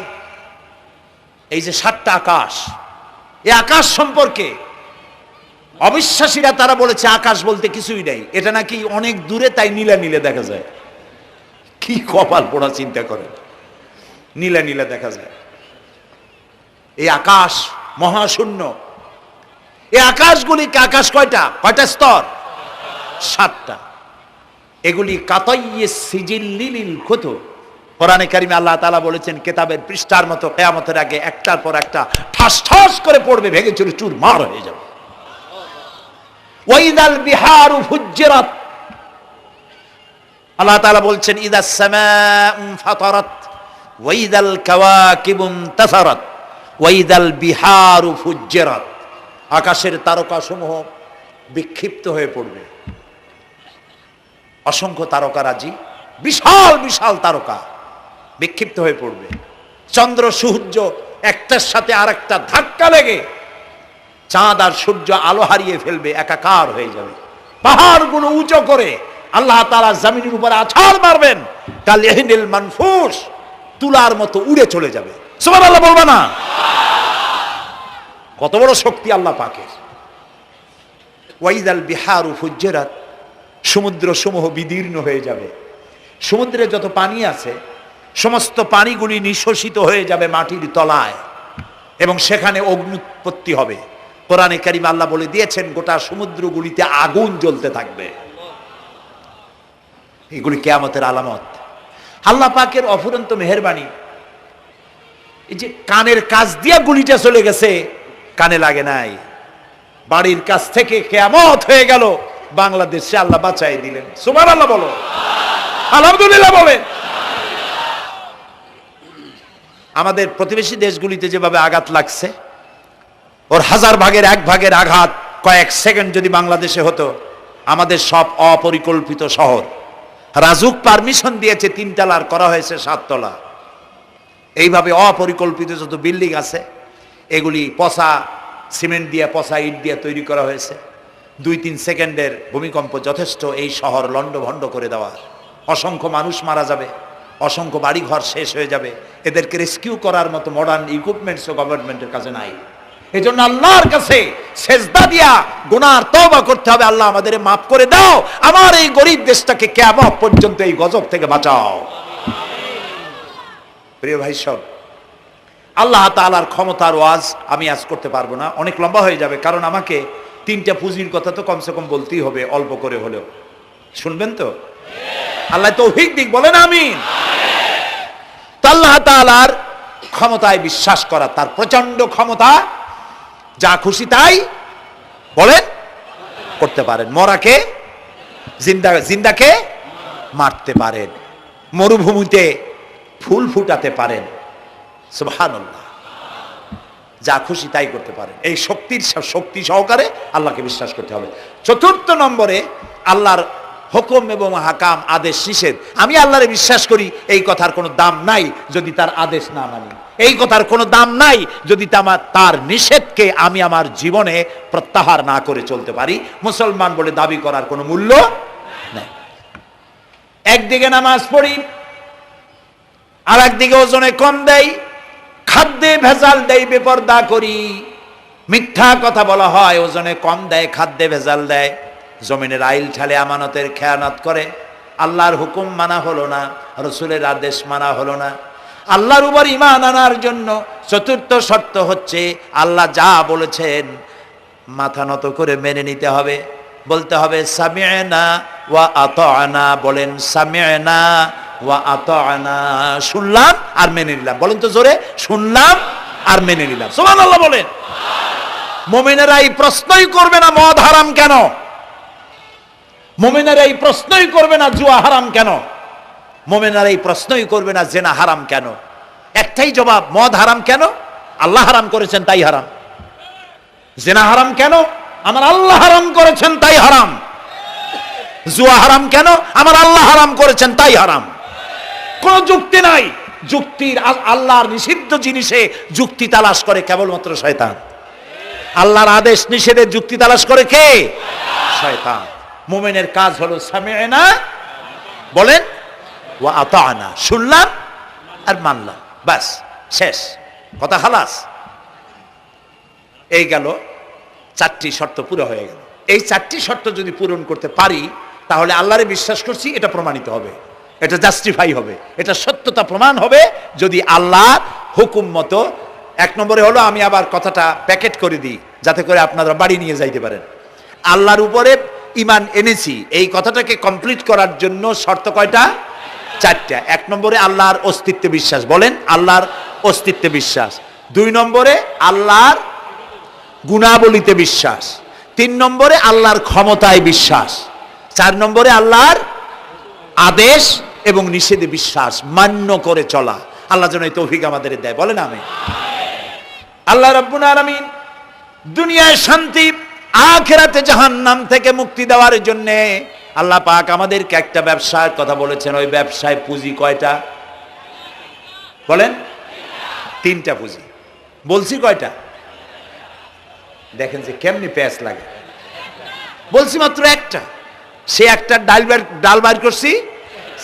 এই যে 7টা আকাশ, এই আকাশ সম্পর্কে অবিশ্বাসীরা তারা বলেছে আকাশ বলতে কিছুই নেই, এটা নাকি অনেক দূরে, তাই নীলা নীলে দেখা যায়। কি কপাল পোড়া চিন্তা করে, নীলা নীলা দেখা যায়। এই আকাশ মহাশূন্য। এই আকাশগুলিকে, আকাশ কয়টা? কয়টা স্তর? 7টা। এগুলি কাতাইয়ে সিজিল্লিল কুতুব। কোরআনে কারিমে আল্লাহ তাআলা বলেছেন কিতাবের পৃষ্ঠার মতো কিয়ামতের আগে একটার পর একটা ঠাস ঠাস করে পড়বে, ভেঙে চুরে চুরমার হয়ে যাবে। ওয়াইদাল বিহারু ফুজ্জিরাত, আল্লাহ তাআলা বলছেন ইদাস সামাউ ফাতারাত ওয়াইদাল কাওয়াকিবু ইনতাসারাত ওয়াইদাল বিহারু ফুজ্জিরাত। আকাশের তারকাসমূহ বিক্ষিপ্ত হয়ে পড়বে। অসংখ্য তারকারাজি, বিশাল বিশাল তারকা বিক্ষিপ্ত হয়ে পড়বে। চন্দ্র সূর্য একটার সাথে আরেকটা ধাক্কা লেগে চাঁদ আর সূর্য আলো হারিয়ে ফেলবে, একাকার হয়ে যাবে। পাহাড়গুলো উঁচু করে আল্লাহ তাআলা জমিনের উপরে আছাড় মারবেন, কাল ইহনিল মানফুস, তুলার মতো উড়ে চলে যাবে। সুবহানাল্লাহ বলবা না? কত বড় শক্তি আল্লাহ পাকের। ওয়াইদাল বিহারু ফুজ্জিরাত, সমুদ্র সমূহ বিদীর্ণ হয়ে যাবে। সমুদ্রে যত পানি আছে সমস্ত পানিগুলি নিঃশোষিত হয়ে যাবে মাটির তলায়, এবং সেখানে অগ্নুৎপত্তি হবে। কোরআনে কারিমে আল্লাহ বলে দিয়েছেন গোটা সমুদ্রগুলিতে আগুন জ্বলতে থাকবে। এগুলি কিয়ামতের আলামত। আল্লাহ পাকের অফুরন্ত মেহেরবানি। এই যে কানের কাছ দিয়া গুলিটা চলে গেছে, কানে লাগে নাই। বাড়ির কাছ থেকে কিয়ামত হয়ে গেল, বাংলাদেশে আল্লাহ বাঁচাই দিলেন। সুবহানাল্লাহ বলো, আলহামদুলিল্লাহ বলেন। আমাদের প্রতিবেশী দেশগুলিতে যেভাবে আঘাত লাগছে, ওর 1000 ভাগের 1 ভাগের আঘাত কয়েক সেকেন্ড যদি বাংলাদেশে হতো, আমাদের সব অপরিকল্পিত শহর, রাজুক পারমিশন দিয়েছে 3 তলার, করা হয়েছে 7 তলা। এইভাবে অপরিকল্পিত যত বিল্ডিং আছে এগুলি পচা সিমেন্ট দিয়ে, পচা ইট দিয়ে তৈরি করা হয়েছে। 2-3 সেকেন্ডের ভূমিকম্প যথেষ্ট এই শহর লণ্ডভণ্ড করে দেওয়ার। অসংখ্য মানুষ মারা যাবে, অসংখ্য বাড়িঘর শেষ হয়ে যাবে। এদেরকে রেস্কিউ করার মতো মডার্ন ইকুইপমেন্টসও গভর্নমেন্টের কাছে নাই। এই জন্য আল্লাহর কাছে সেজদা দিয়া গুনার তওবা করতে হবে, আল্লাহ আমাদের মাফ করে দাও, আমার এই গরিব দেশটাকে কিয়ামত পর্যন্ত এই গজব থেকে বাঁচাও। প্রিয় ভাই সব, আল্লাহ তাআলার ক্ষমতার ওয়াজ আমি আজ করতে পারবো না, অনেক লম্বা হয়ে যাবে, কারণ আমাকে 3টা পুঁজির কথা তো কমসে কম বলতেই হবে, অল্প করে হলেও। শুনবেন তো? আল্লাহ তৌফিক দিক, বলেন আমিন। তো আল্লাহ তাআলার ক্ষমতায় বিশ্বাস করা, তার প্রচন্ড ক্ষমতা, যা খুশি তাই বলেন করতে পারেন। মরাকে জিন্দা, জিন্দাকে মারতে পারেন, মরুভূমিতে ফুল ফুটাতে পারেন, সুবহানাল্লাহ, যা খুশি তাই করতে পারেন। এই শক্তি সহকারে আল্লাহকে বিশ্বাস করতে হবে। 4র্থ নম্বরে আল্লাহর হুকুম এবং হাকাম, আদেশ নিষেধ। আমি আল্লাহরে বিশ্বাস করি, এই কথার কোনো দাম নাই যদি তার আদেশ না মানি, এই কথার কোনো দাম নাই যদি তার নিষেধকে আমি আমার জীবনে প্রত্যাহার না করে চলতে পারি। মুসলমান বলে দাবি করার কোনো মূল্য নেই। একদিকে নামাজ পড়ি, আর একদিকে ওজনে কম দেয়, খাদ্যে ভেজাল দেয়, বেপরদা করি, মিথ্যা কথা বলা হয়, ওজনে কম দেয়, খাদ্যে ভেজাল দেয়, জমিনের আইল ঠালে আমানতের খেয়ানত করে, আল্লাহর হুকুম মানা হলো না, রসুলের আদেশ মানা হলো না। আল্লাহর উপর ঈমান আনার জন্য 4র্থ শর্ত হচ্ছে আল্লাহ যা বলেছেন মাথা নত করে মেনে নিতে হবে, বলতে হবে সামি'না ওয়া আতা'না। বলেন সামি'না ওয়া আতা'না, শুনলাম আর মেনে নিলাম। বলেন তো জোরে, শুনলাম আর মেনে নিলাম। সুবহানাল্লাহ বলেন। মুমিনেরা এই প্রশ্নই করবে না মদ হারাম কেন, মুমিনেরা এই প্রশ্নই করবে না জুয়া হারাম কেন, মুমিনেরা এই প্রশ্নই করবে না জেনা হারাম কেন। একটাই জবাব, মদ হারাম কেন? আল্লাহ হারাম করেছেন তাই হারাম। জেনা হারাম কেন? আমার আল্লাহ হারাম করেছেন তাই হারাম। জুয়া হারাম কেন? আমার আল্লাহ হারাম করেছেন তাই হারাম। কোন যুক্তি নাই। যুক্তির, আল্লাহর নিষিদ্ধ জিনিসে যুক্তি তালাশ করে কেবলমাত্র শয়তান। আল্লাহর আদেশ নিষেধে যুক্তি তালাশ করে কে? শয়তান। মুমিনের কাজ হলো সামি'না, বলেন, ওয়া আতা'না, শুনলাম আর মানলাম, বাস, শেষ কথা, খালাস। এই গেল 4টি শর্ত পুরো হয়ে গেল। এই 4টি শর্ত যদি পূরণ করতে পারি তাহলে আল্লাহরে বিশ্বাস করছি এটা প্রমাণিত হবে, এটা জাস্টিফাই হবে, এটা সত্যতা প্রমাণ হবে যদি আল্লাহর হুকুম মতো। 1 নম্বরে হলো, আমি আবার কথাটা প্যাকেট করে দিই যাতে করে আপনারা বাড়ি নিয়ে যাইতে পারেন। আল্লাহর উপরে ঈমান এনেছি, এই কথাটাকে কমপ্লিট করার জন্য শর্ত কয়টা? 4টা। 1 নম্বরে আল্লাহর অস্তিত্বে বিশ্বাস, বলেন আল্লাহর অস্তিত্বে বিশ্বাস। 2 নম্বরে আল্লাহর গুণাবলীতে বিশ্বাস। 3 নম্বরে আল্লাহর ক্ষমতায় বিশ্বাস। 4 নম্বরে আল্লাহর আদেশ এবং নিষেধে বিশ্বাস, মান্য করে চলা। আল্লাহ যেন এই তৌফিক আমাদের দেয়, বলেন আমিন। আল্লাহ রাব্বুল আলামিন দুনিয়ায় শান্তি, আখিরাতে জাহান্নাম থেকে মুক্তি দেওয়ার জন্য আল্লাহ পাক আমাদেরকে একটা ব্যবসার কথা বলেছেন। ওই ব্যবসায় পুঁজি কয়টা? বলেন। 3টা পুঁজি। বলছি কয়টা? দেখেন যে কেমনি প্যাঁচ লাগে। বলছি মাত্র একটা, সে একটা ডাল বাইর করছি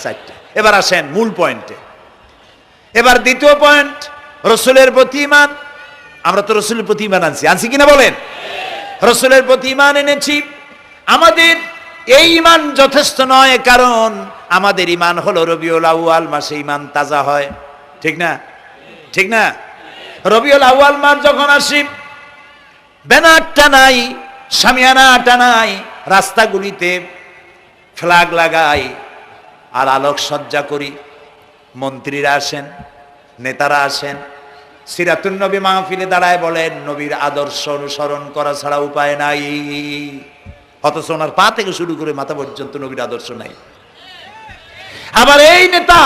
4টা। এবার আসেন মূল পয়েন্টে। এবার দ্বিতীয় পয়েন্ট, রসুলের প্রতি ঈমান। আমরা তো রসুলের প্রতি ঈমান আনছি কিনা বলেন? রসুলের প্রতি ঈমান এনেছি। আমাদের এই ঈমান যথেষ্ট নয়, কারণ আমাদের ঈমান হলো রবিউল আউয়াল মাসে ঈমান তাজা হয়, ঠিক না? ঠিক না? রবিউল আউয়াল মাস যখন আসি, ব্যানারটা নাই, শামিয়ানাটা নাই, রাস্তাগুলিতে ফ্ল্যাগ লাগাই আর আলোকসজ্জা করি। মন্ত্রীরা আসেন, নেতারা আসেন, সিরাতুন নবী মাহফিলে দাঁড়ায় বলেন নবীর আদর্শ অনুসরণ করা ছাড়া উপায় নাই। অথচ ওনার পা থেকে শুরু করে মাথা পর্যন্ত নবীর আদর্শ নাই। আবার এই নেতা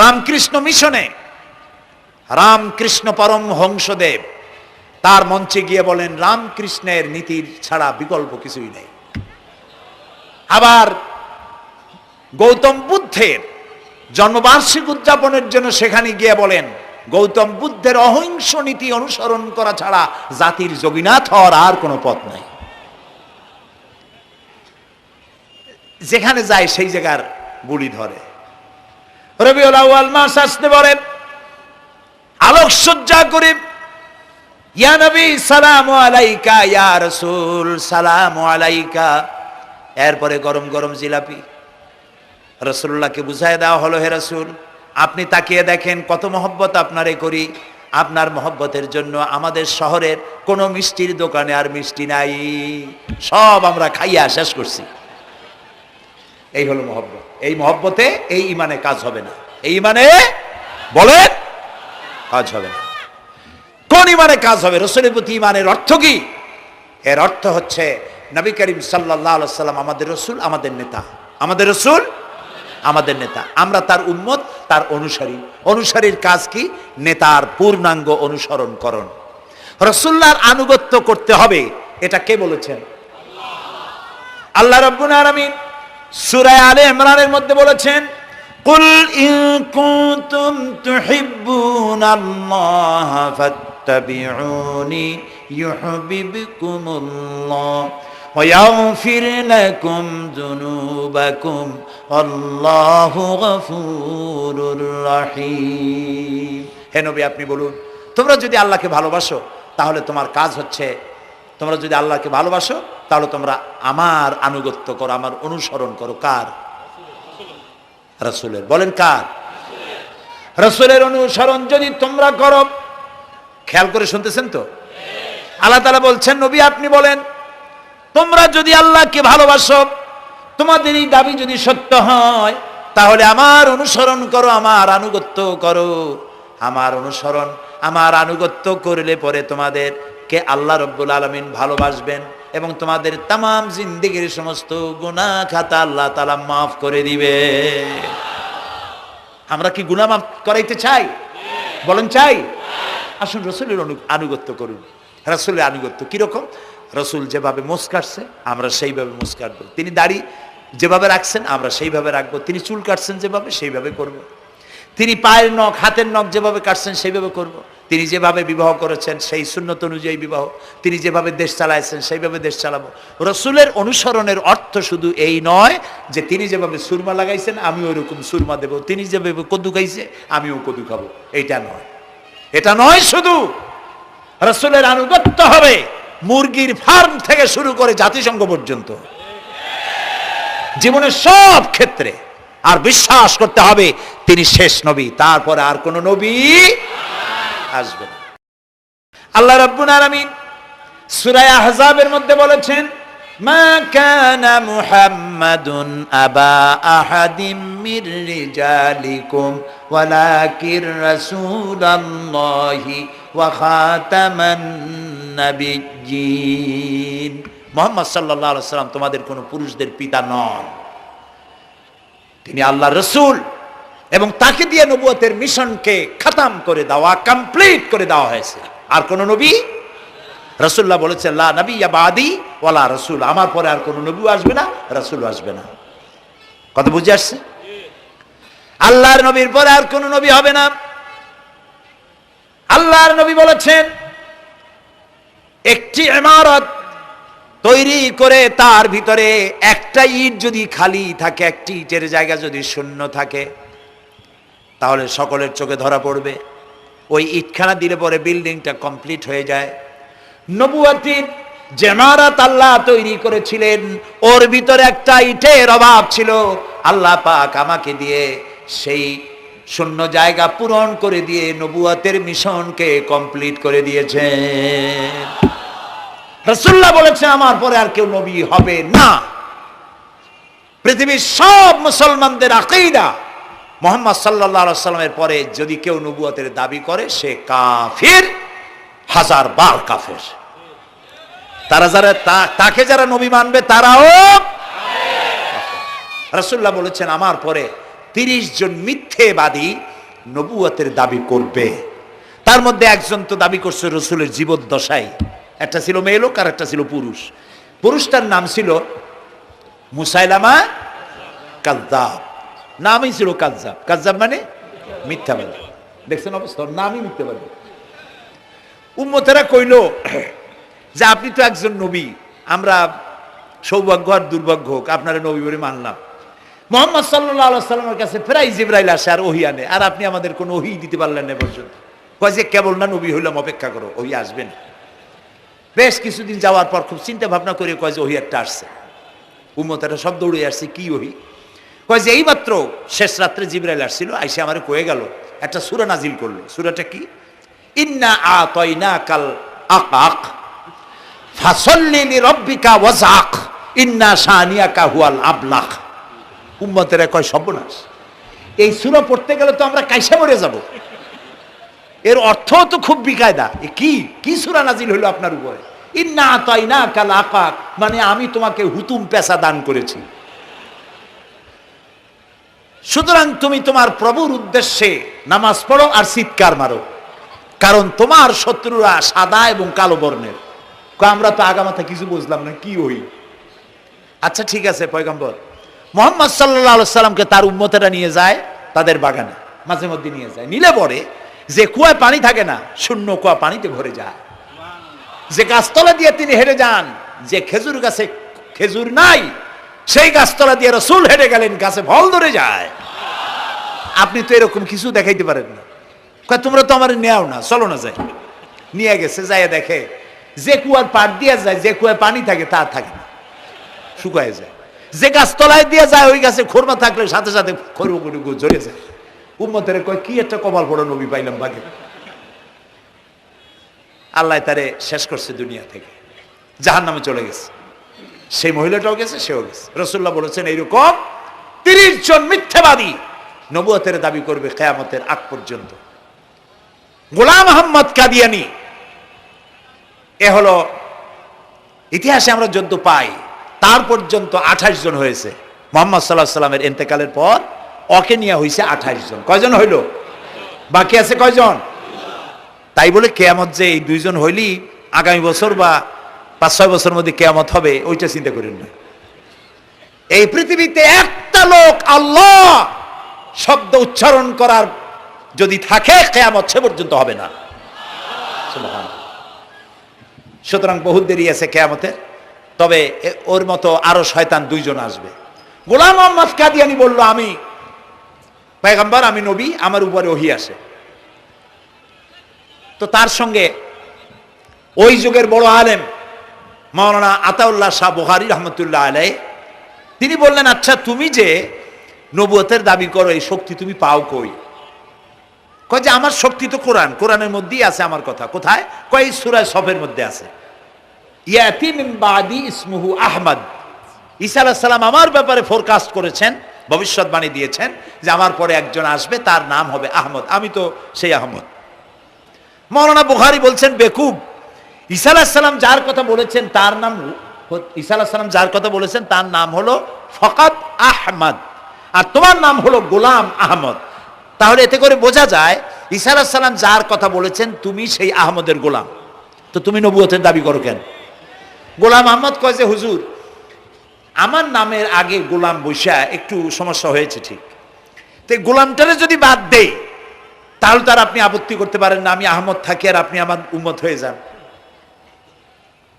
রামকৃষ্ণ মিশনে, রামকৃষ্ণ পরমহংসদেব তার মঞ্চে গিয়ে বলেন রামকৃষ্ণের নীতির ছাড়া বিকল্প কিছুই নেই। আবার গৌতম বুদ্ধের জন্মবার্ষিকী উদযাপনের জন্য সেখানে গিয়ে বলেন গৌতম বুদ্ধের অহিংস নীতি অনুসরণ করা ছাড়া জাতির যোগীনাথ হওয়ার আর কোনো পথ নাই। যেখানে যায় সেই জায়গার বুলি ধরে। রবিউল আউয়াল মাস আসতে পারে, আলোকসজ্জা করে ইয়া নবী সালামু আলাইকা, ইয়া রাসূল সালামু আলাইকা। এরপরে গরম গরম জিলাপি রাসূলুল্লাহকে বুঝায় দেওয়া হলো, হে রাসূল আপনি তাকিয়ে দেখেন কত মহব্বত আপনারে করি, আপনার মহব্বতের জন্য আমাদের শহরের কোনো মিষ্টির দোকানে আর মিষ্টি নাই, সব আমরা খাইয়া শেষ করছি। এই হলো মহব্বত। এই মহব্বতে এই ইমানে কাজ হবে না। এই ইমানে বলেন কাজ হবে না। কোন ইমানে কাজ হবে? রাসূলের প্রতি ইমানের অর্থ কি? এর অর্থ হচ্ছে নবী করিম সাল্লাল্লাহু আলাইহি ওয়াসাল্লাম আমাদের রাসূল, আমাদের নেতা। আমাদের রাসূল আমাদের নেতা, আমরা তার উম্মত, তার অনুসারী। অনুসারীর কাজ কি? নেতার পূর্ণাঙ্গ অনুসরণ করণ। রাসূলুল্লাহর আনুগত্য করতে হবে, এটা কে বলেছেন? আল্লাহ রাব্বুল আলামিন সূরা আলে ইমরানের মধ্যে বলেছেন কুল ইন কুনতুম তুহিব্বুনাল্লাহা ফাত্তাবিউনি ইউহিব্বুকুমুল্লাহ ওয়া ইয়াগফির লাকুম যুনুবাকুম আল্লাহু গফুরুর রহিম। হে নবী আপনি বলুন, তোমরা যদি আল্লাহকে ভালোবাসো তাহলে তোমার কাজ হচ্ছে, তোমরা যদি আল্লাহকে ভালোবাসো তাহলে তোমরা আমার আনুগত্য করো, আমার অনুসরণ করো। কার? রাসূলের। বলেন কার? রাসূলের অনুসরণ যদি তোমরা করো, খেয়াল করে শুনতেছেন তো? আল্লাহ তাআলা বলছেন নবী আপনি বলেন তোমরা যদি আল্লাহকে ভালোবাসো, তোমাদের এই দাবি যদি সত্য হয় তাহলে আমার অনুসরণ করো, আমার আনুগত্য করো। আমার অনুসরণ, আমার আনুগত্য করলে পরে তোমাদের কে আল্লাহ রাব্বুল আলামিন ভালোবাসবেন এবং তোমাদের তামাম জিন্দেগীর সমস্ত গুনাহ খাতা আল্লাহ তাআলা মাফ করে দিবে। আমরা কি গুনাহ মাফ করাইতে চাই? বলেন চাই? আসুন রাসূলের আনুগত্য করুন। রাসূলের আনুগত্য কিরকম? রাসূল যেভাবে মুছ কাটছে আমরা সেইভাবে মুছ কাটবো, তিনি দাড়ি যেভাবে রাখছেন আমরা সেইভাবে রাখবো, তিনি চুল কাটছেন যেভাবে সেইভাবে করব। তিনি পায়ের নখ হাতের নখ যেভাবে কাটছেন সেইভাবে করব। তিনি যেভাবে বিবাহ করেছেন সেই সুন্নত অনুযায়ী বিবাহ, তিনি যেভাবে দেশ চালাইছেন সেইভাবে দেশ চালাবো। রাসূলের অনুসরণের অর্থ শুধু এই নয় যে তিনি যেভাবে সুরমা লাগাইছেন আমি ওইরকম সুরমা দেব, তিনি যেভাবে কদু খাইছে আমিও কদু খাবো, এইটা নয়। এটা নয়, শুধু রাসূলের আনুগত্য হবে মুরগির ফার্ম থেকে শুরু করে জাতিসংঘ পর্যন্ত, জীবনের সব ক্ষেত্রে। আর বিশ্বাস করতে হবে তিনি শেষ নবী, তারপরে আর কোন নবী আসবে না। আল্লাহ রাব্বুল আলামিন সূরা আহজাবের মধ্যে বলেছেন মা কানা মুহাম্মাদুন আবা আহাদিম মির রিজালিকুম ওয়ালাকির রাসূলুল্লাহি ওয়া খাতামান নাবিয়্যিন। মুহাম্মদ সাল্লাল্লাহু আলাইহি ওয়াসাল্লাম তোমাদের কোন পুরুষদের পিতা নন, তিনি আল্লাহর রাসূল এবং তাকে দিয়ে নবুয়তের মিশনকে খতম করে দেওয়া, কমপ্লিট করে দেওয়া হয়েছে। আর কোন নবী, রাসূলুল্লাহ বলেছেন লা নবিয়্যা বাদি ওয়ালা রাসূল, আমার পরে আর কোন নবী আসবে না, রাসূল আসবে না। কথা বুঝে আসছে? আল্লাহর নবীর পরে আর কোন নবী হবে না। আল্লাহর নবী বলেছেন একটি ইমারত তৈরি করে তার ভিতরে একটা ইট যদি খালি থাকে, একটি ইটের জায়গা যদি শূন্য থাকে তাহলে সকলের চোখে ধরা পড়বে। ওই ইটখানা দিলে পরে বিল্ডিংটা কমপ্লিট হয়ে যায়। নবুয়তির যে ইমারত আল্লাহ তৈরি করেছিলেন ওর ভিতরে একটা ইটের অভাব ছিল, আল্লাহ পাক আমাকে দিয়ে সেই শূন্য জায়গা পূরণ করে দিয়ে নবুয়তের মিশনকে কমপ্লিট করে দিয়েছেন। রাসূলুল্লাহ বলেছেন আমার পরে আর কেউ নবী হবে না। পৃথিবীর সব মুসলমানদের আকীদা মুহাম্মদ সাল্লাল্লাহু আলাইহি ওয়াসাল্লামের পরে যদি কেউ নবুয়তের দাবি করে সে কাফির, হাজার বার কাফের। তারা যারা তাকে যারা নবী মানবে তারাও রাসূলুল্লাহ বলেছেন আমার পরে 30 জন মিথ্যেবাদী নবুয়তের দাবি করবে। তার মধ্যে একজন তো দাবি করছে রসুলের জীবদ্দশায়, একটা ছিল মেয়ে লোক আর একটা ছিল পুরুষ। পুরুষটার নাম ছিল মুসাইলামা কাযযাব, নামই ছিল কাযযাব। কাযযাব মানে মিথ্যাবাদী। দেখছেন অবস্থা, নামই মিথ্যাবাদী। উম্মতেরা কইল যে আপনি তো একজন নবী, আমরা সৌভাগ্য আর দুর্ভাগ্য হোক আপনারা নবী বলে মানলাম। মুহাম্মদ সাল্লাল্লাহু আলাইহি সাল্লামের কাছে প্রায় জিবরাইল আসে আর ওহী আনে, আর আপনি আমাদের কোনো ওহী দিতে পারলেন না পর্যন্ত। কয় যে কেবল না নবী হইলাম, অপেক্ষা করো, ওহী আসবেন। বেশ কিছুদিন যাওয়ার পর খুব চিন্তা ভাবনা করে কয় যে ওহী একটা আসছে। উম্মতেরা সব দৌড়ে আসছে, কি ওহী? কয় যে এইমাত্র শেষ রাত্রে জিবরাইল আসছিল, আইসে আমারে কয়ে গেল, একটা সূরা নাজিল করলো। সূরাটা কি? ইন্না আতাইনাকাল আকাক ফাসাল্লি লিরাব্বিকা ওয়াজআক ইন্না শানিয়াকা হুয়াল আবলাক। উম্মতেরা কয় সর্বনাশ, এই সূরা পড়তে গেলে তো আমরা কাইসা মরে যাব। এর অর্থ তো খুব বিকায়দা। কি সূরা নাজিল হলো আপনার উপরে? ইন্না আতাইনাকাল আকাক, মানে আমি তোমাকে হুতুম পেশা দান করেছি, সুতরাং তুমি তোমার প্রভুর উদ্দেশ্যে নামাজ পড়ো আর চিৎকার মারো, কারণ তোমার শত্রুরা সাদা এবং কালো বর্ণের। আমরা তো আগামাথা কিছু বুঝলাম না, কি ওই? আচ্ছা ঠিক আছে, পয়গম্বর মুহাম্মদ সাল্লাল্লাহু আলাইহি সাল্লামকে তার উম্মতেরা নিয়ে যায় তাদের বাগানে, মাঝে মধ্যে নিয়ে যায়। নিলে পরে যে কুয়ায় পানি থাকে না, শূন্য কুয়া পানিতে ভরে যায়। যে গাছতলা দিয়ে তিনি হেঁটে যান, যে খেজুর গাছে খেজুর নাই, সেই গাছতলা দিয়ে রাসূল হেঁটে গেলেন, গাছে ফল ধরে যায়। আপনি তো এরকম কিছু দেখাইতে পারেন না। তোমরা তো আমার নেও না, চলো না যাই। নিয়ে গেছে, যাইয়া দেখে যে কুয়ার পাড় দিয়ে যায়, যে কুয়ায় পানি থাকে তা থাকে না, শুকায় যায়। যে গাছতলায় দিয়ে যায়, ওই গাছে খোরমা থাকলে সাথে সাথে খরগুড়ি ঝরে যায়। উম্মতের কয় কি একটা কপাল পড়া নবী পাইলাম বাগে। আল্লাহ তারে শেষ করছে দুনিয়া থেকে, জাহান্নামে চলে গেছে। সেই মহিলাটাও গেছে, সেও গেছে। রাসূলুল্লাহ বলেছেন এইরকম 30 জন মিথ্যাবাদী নবুয়তের দাবি করবে কিয়ামতের আগ পর্যন্ত। গোলাম আহমদ কাদিয়ানী, এ হলো ইতিহাসে আমরা যদ্য পাই, তার পর্যন্ত 28 জন হয়েছে। মুহাম্মদ সাল্লাল্লাহু আলাইহি সাল্লামের ইন্তেকালের পর ওকে নিয়ে হয়েছে 28 জন। কয়জন হইল? বাকি আছে কয়জন? তাই বলে কিয়ামত যে এই 2 জন হইলি আগামী বছর বা 5-6 বছরের মধ্যে কিয়ামত হবে, ওইটা চিন্তা করেন না। এই পৃথিবীতে একটা লোক আল্লাহ শব্দ উচ্চারণ করার যদি থাকে, কিয়ামত সে পর্যন্ত হবে না। সুবহানাল্লাহ। সুতরাং বহুত দেরি আছে কিয়ামতের। তবে ওর মতো আরো শয়তান 2 জন আসবে। গোলাম আহমদ কাদিয়ানী বলল, আমি পয়গম্বর, আমি নবী, আমার উপরে ওহী আসে। তো তার সঙ্গে ওই যুগের বড় আলেম মাওলানা আতাউল্লাহ শাহ বুখারী রহমতুল্লাহ আলাইহি, তিনি বললেন, আচ্ছা তুমি যে নবুয়তের দাবি করো, এই শক্তি তুমি পাও কই? কয় যে আমার শক্তি তো কোরআন, কোরআনের মধ্যেই আছে আমার কথা। কোথায়? কয় সূরা সফের মধ্যে আছে, ইয়াতি মিন বাদি ইসমুহু আহমদ। ঈসা আলাইহিস সালাম আমার ব্যাপারে ফোরকাস্ট করেছেন, ভবিষ্যৎবাণী দিয়েছেন যে আমার পরে একজন আসবে, তার নাম হবে আহমদ। আমি তো সেই আহমদ। মাওলানা বুখারী বলছেন, বেকুব, ঈসা আলাইহিস সালাম যার কথা বলেছেন তার নাম, ঈসা আলাইহিস সালাম যার কথা বলেছেন তার নাম হলো ফকাত আহমদ, আর তোমার নাম হলো গোলাম আহমদ। তাহলে এতে করে বোঝা যায় ঈসা আলাইহিস সালাম যার কথা বলেছেন তুমি সেই আহমদের গোলাম, তো তুমি নবুয়তের দাবি করো কেন? গোলাম আহমদ কয় যে হুজুর, আমার নামের আগে গোলাম বৈশা একটু সমস্যা হয়েছে, ঠিক, তো গোলামটারে যদি বাদ দেই তাহলে তার আপনি আপত্তি করতে পারেন না, আমি আহমদ থাকি আর আপনি আমার উম্মত হয়ে যান।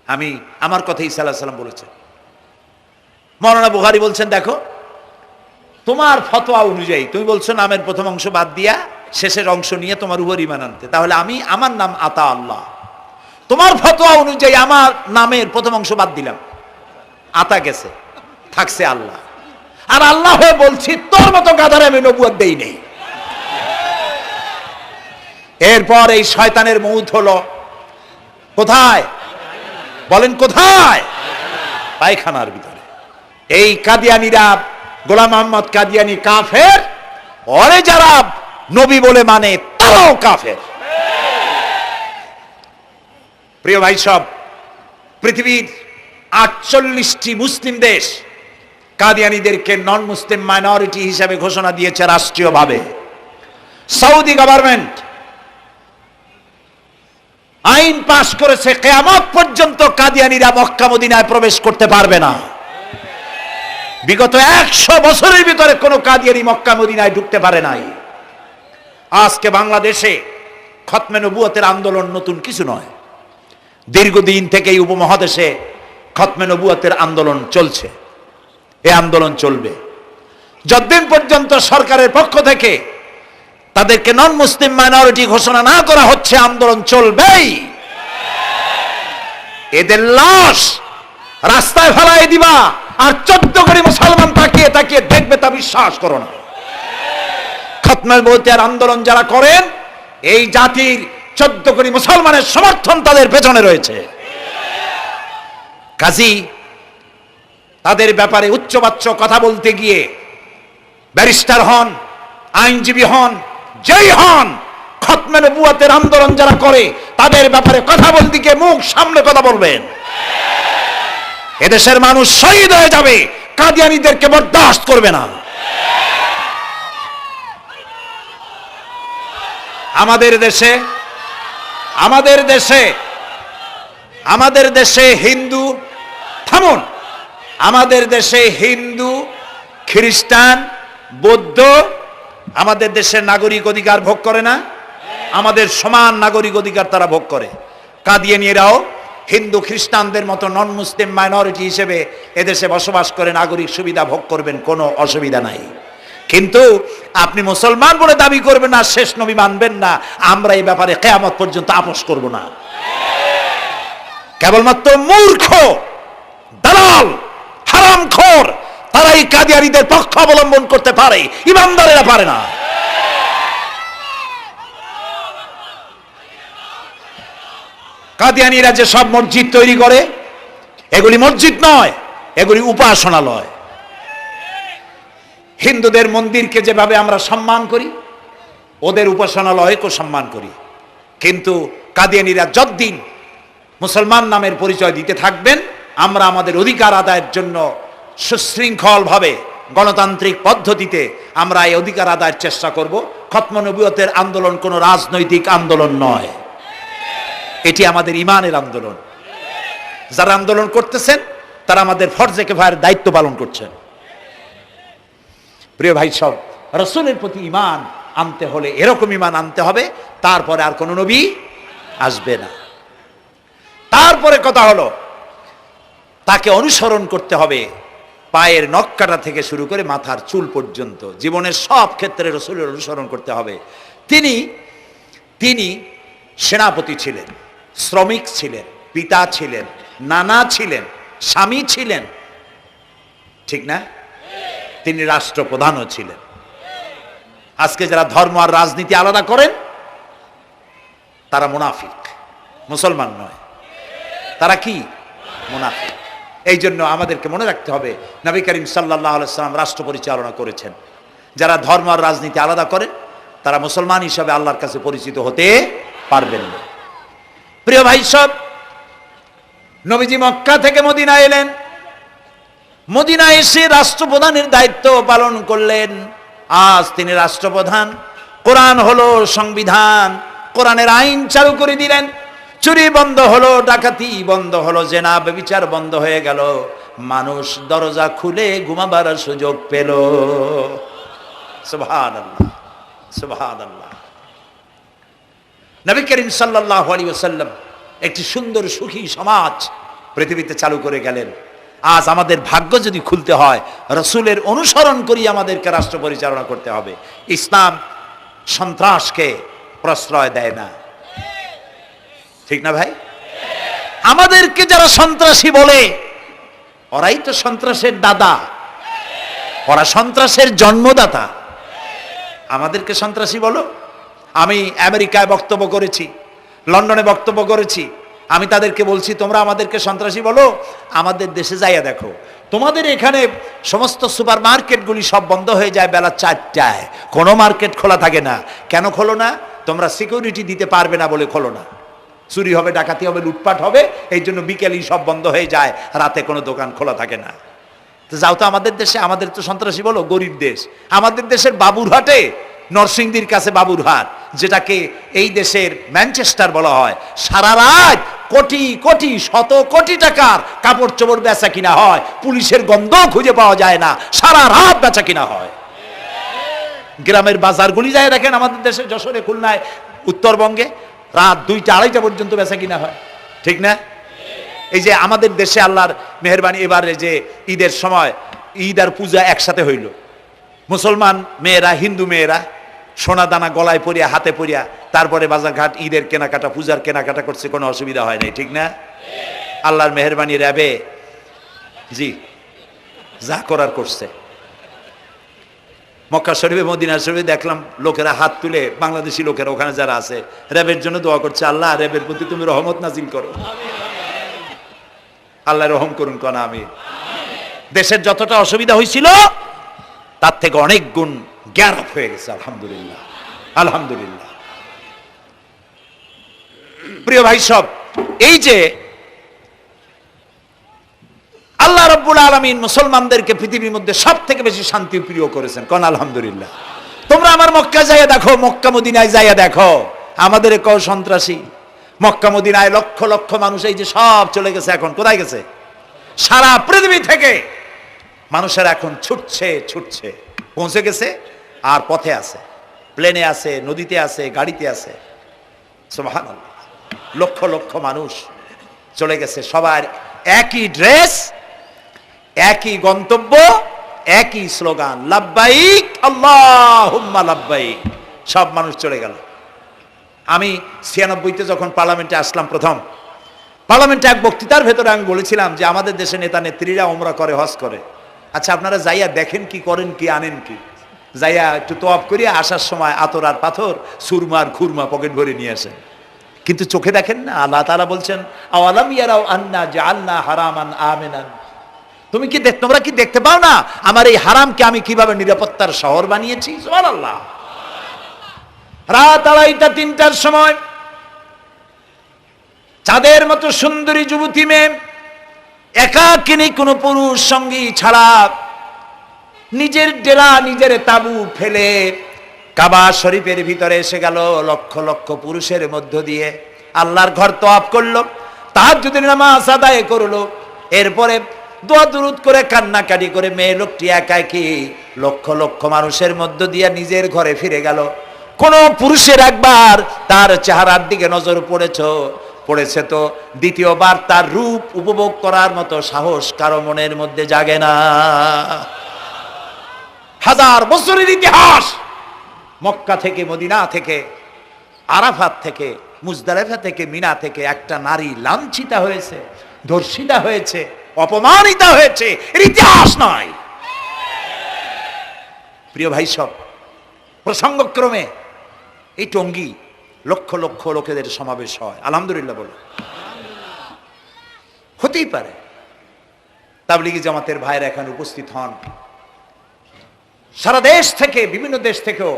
আমি আমার কথা ঈসা আলাইহিস সালাম বলেছেন। মাওলানা বুখারী বলছেন, দেখো তোমার ফতোয়া অনুযায়ী তুমি বলছো নামের প্রথম অংশ বাদ দিয়া শেষের অংশ নিয়ে তোমার উপর ঈমান আনতে, তাহলে আমি, আমার নাম আতা আল্লাহ, তোমার ফতোয়া অনুযায়ী আমার নামের প্রথম অংশ বাদ দিলাম, আতা গেছে, থাকছে আল্লাহ। আর আল্লাহ হয়ে বলছি তোর মতো গাধারে আমি নবুয়ত দেই নেই। এরপর এই শয়তানের মউত হলো কোথায়? বলেন কোথায়? পায়খানার ভিতরে। এই কাদিয়ানীরা, গোলাম আহমদ কাদিয়ানী কাফের, ওরে যারা নবী বলে মানে তারাও কাফের। প্রিয় ভাই সব, পৃথিবীর 48টি মুসলিম দেশ কাদিয়ানীদেরকে নন মুসলিম মাইনরিটি হিসাবে ঘোষণা দিয়েছে রাষ্ট্রীয়ভাবে। সৌদি গভর্নমেন্ট আইন পাশ করেছে, কিয়ামত পর্যন্ত কাদিয়ানীরা মক্কা মদিনায় প্রবেশ করতে পারবে না। বিগত 100 বছরের ভিতরে কোনো কাদিয়ানী মক্কা মদিনায় ঢুকতে পারে নাই। আজকে বাংলাদেশে খতমে নবুয়তের আন্দোলন নতুন কিছু নয়। দীর্ঘদিন থেকে এই উপমহাদেশে খতমে নবুয়তের আন্দোলন চলছে। এই আন্দোলন চলবে যতদিন পর্যন্ত সরকারের পক্ষ থেকে তাদেরকে নন মুসলিম মাইনরিটি ঘোষণা না করা হচ্ছে, আন্দোলন চলবেই। এদের লাশ রাস্তায় ফেলাই দিবা আর 14 কোটি মুসলমান তাকিয়ে তাকিয়ে দেখবে, তা বিশ্বাস করো না। খতমে নবুয়তের আন্দোলন যারা করেন, এই জাতির 14 কোটি মুসলমানের সমর্থন তাদের পেছনে রয়েছে। কাজী তাদের ব্যাপারে উচ্চবাচ্য কথা বলতে গিয়ে ব্যারিস্টার হন, আইনজীবী হন, যেই হন, খতমে নবুয়তের আন্দোলন যারা করে তাদের ব্যাপারে কথা বলতে গিয়ে মুখ সামনে কথা বলবেন। এদেশের মানুষ শহীদ হয়ে যাবে, কাদিয়ানীদেরকে বরদাস্ত করবে না। আমাদের দেশে হিন্দু, থামুন, আমাদের দেশে হিন্দু, খ্রিস্টান, বৌদ্ধ আমাদের দেশের নাগরিক অধিকার ভোগ করে না? আমাদের সমান নাগরিক অধিকার তারা ভোগ করে। কাদিয়ানীরাও হিন্দু খ্রিস্টানদের মতো নন মুসলিম মাইনরিটি হিসেবে এদেশে বসবাস করে নাগরিক সুবিধা ভোগ করবেন, কোনো অসুবিধা নাই। কিন্তু আপনি মুসলমান বলে দাবি করবেন না, শেষ নবী মানবেন না, আমরা এই ব্যাপারে কিয়ামত পর্যন্ত আপোষ করব না। কেবলমাত্র মূর্খ, দালাল, হারামখোর তারাই কাদিয়ানীদের পক্ষ অবলম্বন করতে পারে, ইমানদারেরা পারে না। কাদিয়ানীরা যে সব মসজিদ তৈরি করে, এগুলি মসজিদ নয়, এগুলি উপাসনালয়। হিন্দুদের মন্দিরকে যেভাবে আমরা সম্মান করি, ওদের উপাসনালয়কেও সম্মান করি। কিন্তু কাদিয়ানীরা যতদিন মুসলমান নামের পরিচয় দিতে থাকবেন, আমরা আমাদের অধিকার আদায়ের জন্য সুশৃঙ্খলভাবে গণতান্ত্রিক পদ্ধতিতে আমরা এই অধিকার আদায়ের চেষ্টা করব। খতমে নবুয়তের আন্দোলন কোনো রাজনৈতিক আন্দোলন নয়, এটি আমাদের ইমানের আন্দোলন। যারা আন্দোলন করতেছেন তারা আমাদের ফরজে কিফায়ার দায়িত্ব পালন করছেন। প্রিয় ভাই সব, রাসূলের প্রতি ঈমান আনতে হলে এরকম ঈমান আনতে হবে, তারপরে আর কোনো নবী আসবে না। তারপরে কথা হলো তাকে অনুসরণ করতে হবে পায়ের নখকাটা থেকে শুরু করে মাথার চুল পর্যন্ত, জীবনের সব ক্ষেত্রে রাসূলের অনুসরণ করতে হবে। তিনি সেনাপতি ছিলেন, শ্রমিক ছিলেন, পিতা ছিলেন, নানা ছিলেন, স্বামী ছিলেন, ঠিক না? তিনি রাষ্ট্রপ্রধানও ছিলেন। আজকে যারা ধর্ম আর রাজনীতি আলাদা করেন তারা মুনাফিক, মুসলমান নয়, তারা কি? মুনাফিক। এই জন্য আমাদেরকে মনে রাখতে হবে নবী করিম সাল্লাল্লাহু আলাইহি ওয়াসাল্লাম রাষ্ট্র পরিচালনা করেছেন। যারা ধর্ম আর রাজনীতি আলাদা করেন তারা মুসলমান হিসাবে আল্লাহর কাছে পরিচিত হতে পারবেন না। প্রিয় ভাই সব, নবীজি মক্কা থেকে মদিনা এলেন, মদিনা এসে রাষ্ট্রপ্রধানের দায়িত্ব পালন করলেন। আজ তিনি রাষ্ট্রপ্রধান, কোরআন হলো সংবিধান, কোরআনের আইন চালু করে দিলেন। চুরি বন্ধ হলো, ডাকাতি বন্ধ হলো, জেনা ব্যভিচার বন্ধ হয়ে গেল, মানুষ দরজা খুলে ঘুমাবার সুযোগ পেল। সুবহানাল্লাহ, সুবহানাল্লাহ। নবী করিম সাল্লাল্লাহু আলাইহি ওয়াসাল্লাম একটি সুন্দর সুখী সমাজ পৃথিবীতে চালু করে গেলেন। আজ আমাদের ভাগ্য যদি খুলতে হয়, রাসূলের অনুসরণ করি আমাদেরকে রাষ্ট্র পরিচালনা করতে হবে। ইসলাম সন্ত্রাসকে প্রশ্রয় দেয় না, ঠিক না ভাই? আমাদেরকে যারা সন্ত্রাসী বলে, ওরাই তো সন্ত্রাসের দাদা, ওরা সন্ত্রাসের জন্মদাতা। আমাদেরকে সন্ত্রাসী বলো? আমি আমেরিকায় বক্তব্য করেছি, লন্ডনে বক্তব্য করেছি, আমি তাদেরকে বলছি তোমরা আমাদেরকে সন্ত্রাসী বলো, আমাদের দেশে যাইয়া দেখো, তোমাদের এখানে সমস্ত সুপার মার্কেটগুলি সব বন্ধ হয়ে যায় বেলা 4টায়, কোনো মার্কেট খোলা থাকে না। কেন খোলো না? তোমরা সিকিউরিটি দিতে পারবে না বলে খোলো না। চুরি হবে, ডাকাতি হবে, লুটপাট হবে, এই জন্য বিকেলেই সব বন্ধ হয়ে যায়, রাতে কোনো দোকান খোলা থাকে না। তো যাও তো আমাদের দেশে, আমাদের তো সন্ত্রাসী বলো, গরিব দেশ। আমাদের দেশের বাবুরহাটে, নরসিংদীর কাছে বাবুরহাট, যেটাকে এই দেশের ম্যানচেস্টার বলা হয়, সারা রাত কোটি কোটি শত কোটি টাকার কাপড় চোপড় বেচা কিনা হয়, পুলিশের গন্ধ খুঁজে পাওয়া যায় না, সারা রাত বেচা কিনা হয়। গ্রামের বাজারগুলি যায় দেখেন, আমাদের দেশে যশোরে, খুলনায়, উত্তরবঙ্গে রাত 2টা 2:30 পর্যন্ত বেচা কিনা হয়, ঠিক না? এই যে আমাদের দেশে আল্লাহর মেহেরবানি, এবারে যে ঈদের সময় ঈদ আর পূজা একসাথে হইল, মুসলমান মেয়েরা, হিন্দু মেয়েরা সোনা দানা গলায় পরিয়া, হাতে পরিয়া, তারপরে বাজারঘাট ঈদের কেনাকাটা, পূজার কেনাকাটা করছে, কোনো অসুবিধা হয় নাই, ঠিক না? আল্লাহর মেহেরবানি, র্যাবে জি যা করার করছে। মক্কা শরীফে, মদিনা শরীফে দেখলাম লোকেরা হাত তুলে, বাংলাদেশি লোকেরা ওখানে যারা আছে, র্যাবের জন্য দোয়া করছে, আল্লাহ র্যাবের প্রতি তুমি রহমত নাজিল করো, আল্লাহ রহম করুন কোন। আমি দেশের যতটা অসুবিধা হয়েছিল তার থেকে অনেক গুণ গ্যারাপ হয়ে গেছে, আলহামদুলিল্লাহ, আলহামদুলিল্লাহ। প্রিয় ভাই সব, এই যে আল্লাহ রাব্বুল আলামিন মুসলমানদেরকে পৃথিবীর মধ্যে সব থেকে বেশি শান্তি প্রিয় করেছেন, কোন আলহামদুলিল্লাহ। তোমরা আমার মক্কা যাইয়া দেখো, মক্কা মদিনায় যাইয়া দেখো, আমাদের কেউ সন্ত্রাসী, মক্কা মদিনায় লক্ষ লক্ষ মানুষ এই যে সব চলে গেছে, এখন কোথায় গেছে? সারা পৃথিবী থেকে মানুষের এখন ছুটছে ছুটছে, পৌঁছে গেছে, আর পথে আছে, প্লেনে আছে, নদীতে আছে, গাড়িতে আছে, সুবহানাল্লাহ। লক্ষ লক্ষ মানুষ চলে গেছে, সবার একই ড্রেস, একই গন্তব্য, একই স্লোগান, লাব্বাইক আল্লাহুম্মা লাব্বাইক। সব মানুষ চলে গেল। আমি 96-তে যখন পার্লামেন্টে আসলাম, প্রথম পার্লামেন্টে এক বক্তৃতার ভেতরে আমি বলেছিলাম যে আমাদের দেশে নেতা নেত্রীরা ওমরা করে, হজ করে, আচ্ছা আপনারা যাইয়া দেখেন কি করেন, কি আনেন কি, যাইয়া একটু তোয়াব করিয়া আসার সময় আতর আর পাথর, সুরমার খুরমা পকেট ভরে নিয়ে আসেন, কিন্তু চোখে দেখেন না। আল্লাহ তাআলা বলছেন, আওয়ালাম ইয়ারাউ আন্না জাআলনা হারামান আমিনান, তুমি কি তোমরা কি দেখতে পাও না আমার এই হারামকে আমি কিভাবে নিরাপত্তার শহর বানিয়েছি? সুবহানাল্লাহ। রাত 2:30 3টার সময় চাঁদের মতো সুন্দরী যুবতী মেয়ে একাকিনী, কোনো পুরুষ সঙ্গী ছাড়া, নিজের ডেরা, নিজের তাবু ফেলে কাবা শরীফের ভিতরে এসে গেল, লক্ষ লক্ষ পুরুষের মধ্য দিয়ে আল্লাহর ঘর তওয়াফ করলো, তাহাজ্জুদের নামাজ আদায় করলো, এরপরে দোয়া দুরুদ করে কান্নাকাটি করে মেয়ে লোকটি একাকী লক্ষ লক্ষ মানুষের মধ্য দিয়ে নিজের ঘরে ফিরে গেল। কোন পুরুষের একবার তার চেহারার দিকে নজর পড়েছে তো দ্বিতীয়বার তার রূপ উপভোগ করার মতো সাহস কারো মনের মধ্যে জাগে না। 1000 বছরের ইতিহাস, মক্কা থেকে, মদিনা থেকে, আরাফাত থেকে, মুজদালিফা থেকে, মিনা থেকে একটা নারী লাঞ্ছিতা হয়েছে, ধর্ষিতা হয়েছে, অপমানিতা হয়েছে, এর ইতিহাস নয়। প্রিয় ভাই সব, প্রসঙ্গক্রমে এই টঙ্গী লক্ষ লক্ষ লোকেদের সমাবেশ হয়, আলহামদুলিল্লাহ বলে। হতেই পারে তাবলিগি জামাতের ভাইরা এখানে উপস্থিত হন, সারা দেশ থেকে, বিভিন্ন দেশ থেকেও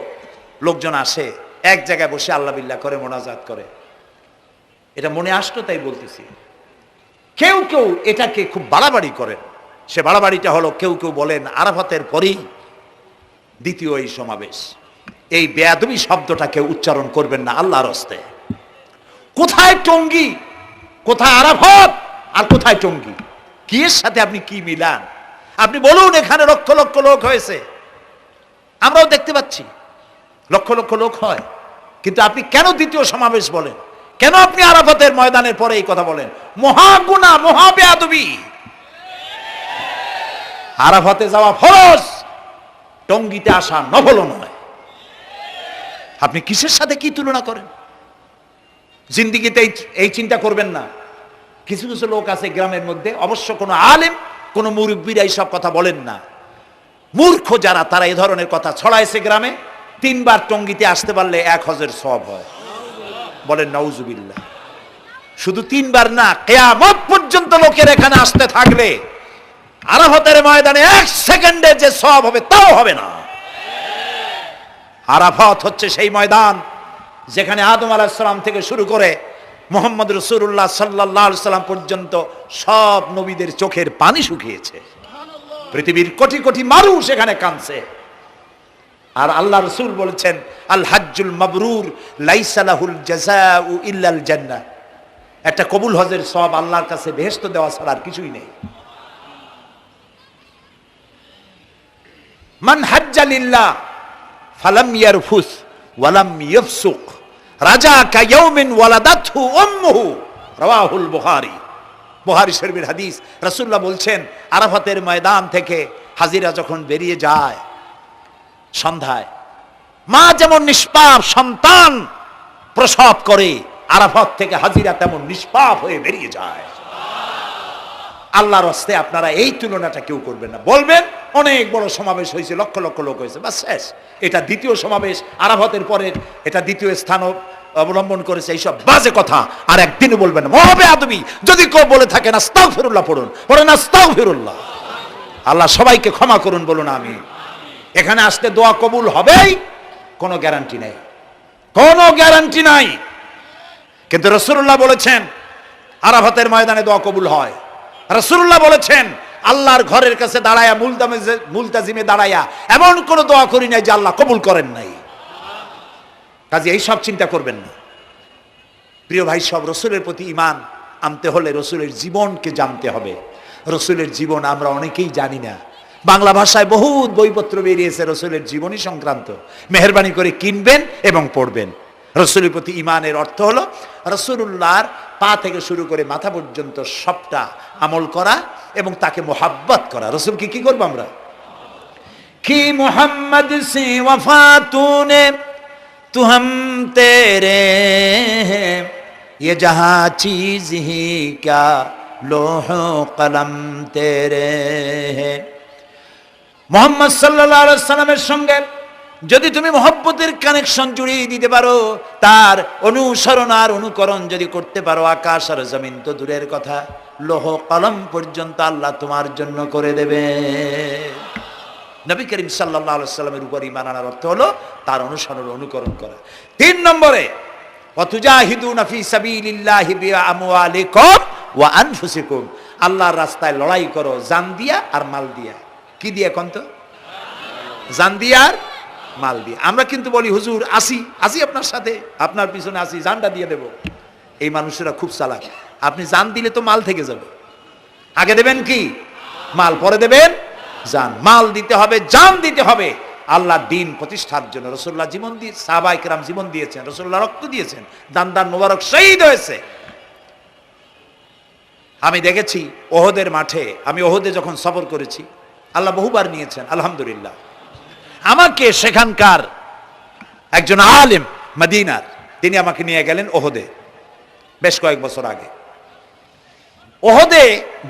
লোকজন আসে, এক জায়গায় বসে আল্লাহ বিল্লাহ করে, মোনাজাত করে। এটা মনে আসলো তাই বলতেছি। কেউ কেউ এটাকে খুব বাড়াবাড়ি করেন, সে বাড়াবাড়িটা হলো, কেউ কেউ বলেন আরাফাতের পরেই দ্বিতীয় এই সমাবেশ। এই বেয়াদবি শব্দটাকে উচ্চারণ করবেন না আল্লাহর হস্তে। কোথায় টঙ্গী, কোথায় আরাফাত, আর কোথায় টঙ্গী? কি এর সাথে আপনি কি মিলান? আপনি বলুন এখানে লক্ষ লক্ষ লোক হয়েছে, আমরাও দেখতে পাচ্ছি লক্ষ লক্ষ লোক হয়, কিন্তু আপনি কেন দ্বিতীয় সমাবেশ বলেন? কেন আপনি আরাফাতের ময়দানের পরে এই কথা বলেন? মহা গুনাহ, মহা বেয়াদবি। আরাফাতে যাওয়া ফরজ, টঙ্গীতে আসা নফল নয়। আপনি কিসের সাথে কি তুলনা করেন? জিন্দিগিতে এই চিন্তা করবেন না। কিছু কিছু লোক আছে গ্রামের মধ্যে, অবশ্য কোনো আলেম, কোনো মুরব্বীরা এইসব কথা বলেন না, মূর্খ যারা, তারা এই ধরনের কথা ছড়াইছে গ্রামে। 3 বার টঙ্গীতে আসতে পারলে 1 হজের সওয়াব হয়, বলেন নাউজুবিল্লাহ। শুধু 3 বার না, কিয়ামত পর্যন্ত লোকের এখানে আসতে থাকলে আরাফাতের ময়দানে 1 সেকেন্ডে যে সওয়াব হবে তাও হবে না। আরাফাত হচ্ছে সেই ময়দান যেখানে আদম আলাইহিস সালাম থেকে শুরু করে মুহাম্মদ রাসূলুল্লাহ সাল্লাল্লাহু আলাইহি সাল্লাম পর্যন্ত সব নবীদের চোখের পানি শুকিয়েছে। পৃথিবীর কোটি কোটি মানুষ এখানে কাঁদছে। আর আল্লাহ রাসূল বলেছেন, আল হাজ্জুল মাবরুর লাইসা লাহুল জাযাউ ইল্লাল জান্নাহ। একটা কবুল হজের সওয়াব আল্লাহর কাছে বেহেশত দেওয়া ছাড়া আর কিছুই নেই। মান হাজ্জা লিল্লাহ ফালাম ইয়ারফুস ওয়ালাম ইয়াফসুক রাজা কায়াউমিন ওয়ালাদাতহু উম্মুহু, রাওয়াহুল বুখারী। বুখারী শরীফের হাদিস। রাসূলুল্লাহ বলছেন, আরাফাতের ময়দান থেকে হাজিরা যখন বেরিয়ে যায় সন্ধ্যায়, মা যেমন নিষ্পাপ সন্তান প্রসব করে, আরাফাত থেকে হাজিরা তেমন নিষ্পাপ হয়ে বেরিয়ে যায়। আল্লাহর হস্তে আপনারা এই তুলনাটা কেউ করবেন না। বলবেন অনেক বড় সমাবেশ হয়েছে, লক্ষ লক্ষ লোক হয়েছে, বাস শেষ। এটা দ্বিতীয় সমাবেশ, আরাফাতের পরের এটা দ্বিতীয় স্থান অবলম্বন করেছে। এইসব বাজে কথা আর একদিনও বলবেন না। মহাবে আদবি যদি কেউ বলে থাকেন আস্তাগফিরুল্লাহ পড়ুন, পড়েন আস্তাগফিরুল্লাহ। আল্লাহ সবাইকে ক্ষমা করুন, বলুন আমিন। এখানে আসতে দোয়া কবুল হবেই, কোনো গ্যারান্টি নেই, কোনো গ্যারান্টি নাই। কিন্তু রাসূলুল্লাহ বলেছেন আরাফাতের ময়দানে দোয়া কবুল হয়। রাসূলুল্লাহ বলেছেন আল্লাহর ঘরের কাছে দাঁড়ায়া মুলতাজিমে দাঁড়ায়া এমন কোন দোয়া করি নাই যে আল্লাহ কবুল করেন নাই। কাজে এই সব চিন্তা করবেন না প্রিয় ভাই। সব রসুলের প্রতি ঈমান আনতে হলে রসুলের জীবনকে জানতে হবে। রসুলের জীবন আমরা অনেকেই জানি না। বাংলা ভাষায় বহুত বইপত্র বেরিয়েছে রসুলের জীবনী সংক্রান্ত। মেহেরবানি করে কিনবেন এবং পড়বেন। রসুলের প্রতি ঈমানের অর্থ হলো রসুলুল্লাহর পা থেকে শুরু করে মাথা পর্যন্ত সবটা আমল করা এবং তাকে মোহাব্বত করা। রসুলকে কি করবো আমরা? কি মোহাম্মদ সে ওয়াফা তূনে তু হাম তেরে হ্যাঁ, ये जहां चीज ही क्या लोह कलम तेरे हैं। মুহাম্মদ সাল্লাল্লাহু আলাইহি ওয়াসাল্লামের সঙ্গে যদি তুমি মহব্বতের কানেকশন জুড়িয়ে দিতে পারো, তার অনুসরণ আর অনুকরণ যদি করতে পারো, আকাশ আর জমিন তো দূরের কথা, লোহ কলম পর্যন্ত আল্লাহ তোমার জন্য করে দেবে। নবী করিম সাল্লাল্লাহু আলাইহি ওয়াসাল্লামের উপর ঈমান আনার অর্থ হলো তার অনুসরণ অনুকরণ করা। 3 নম্বরে ওয়াতুজাহিদুনা ফি সাবিলিল্লাহি বিআমওয়ালিকুম ওয়া আনফুসিকুম, আল্লাহর রাস্তায় লড়াই করো জান দিয়া আর মাল দিয়া। কি দিয়ে কোন তো? জান দিয়া আর মাল দিয়ে। আমরা কিন্তু বলি হুজুর আসি আসি আপনার সাথে, আপনার পিছনে আসি, জানটা দিয়ে দেব। এই মানুষেরা খুব চালাক। আপনি জান দিলে তো মাল থেকে যাবে। আগে দেবেন কি? মাল, পরে দেবেন জান। মাল দিতে হবে, জান দিতে হবে আল্লাহর দ্বীন প্রতিষ্ঠার জন্য। রাসূলুল্লাহ জীবন দিয়ে, সাহাবায়ে কেরাম জীবন দিয়েছেন, রাসূলুল্লাহ রক্ত দিয়েছেন, দান দান মোবারক শহীদ হয়েছে। আমি দেখেছি ওহদের মাঠে, আমি ওহদে যখন সফর করেছি, আল্লাহ বহুবার নিয়েছেন আলহামদুলিল্লাহ। আমাকে সেখানকার একজন আলেম মদিনার, তিনি আমাকে নিয়ে গেলেন ওহদে বেশ কয়েক বছর আগে। ওহদে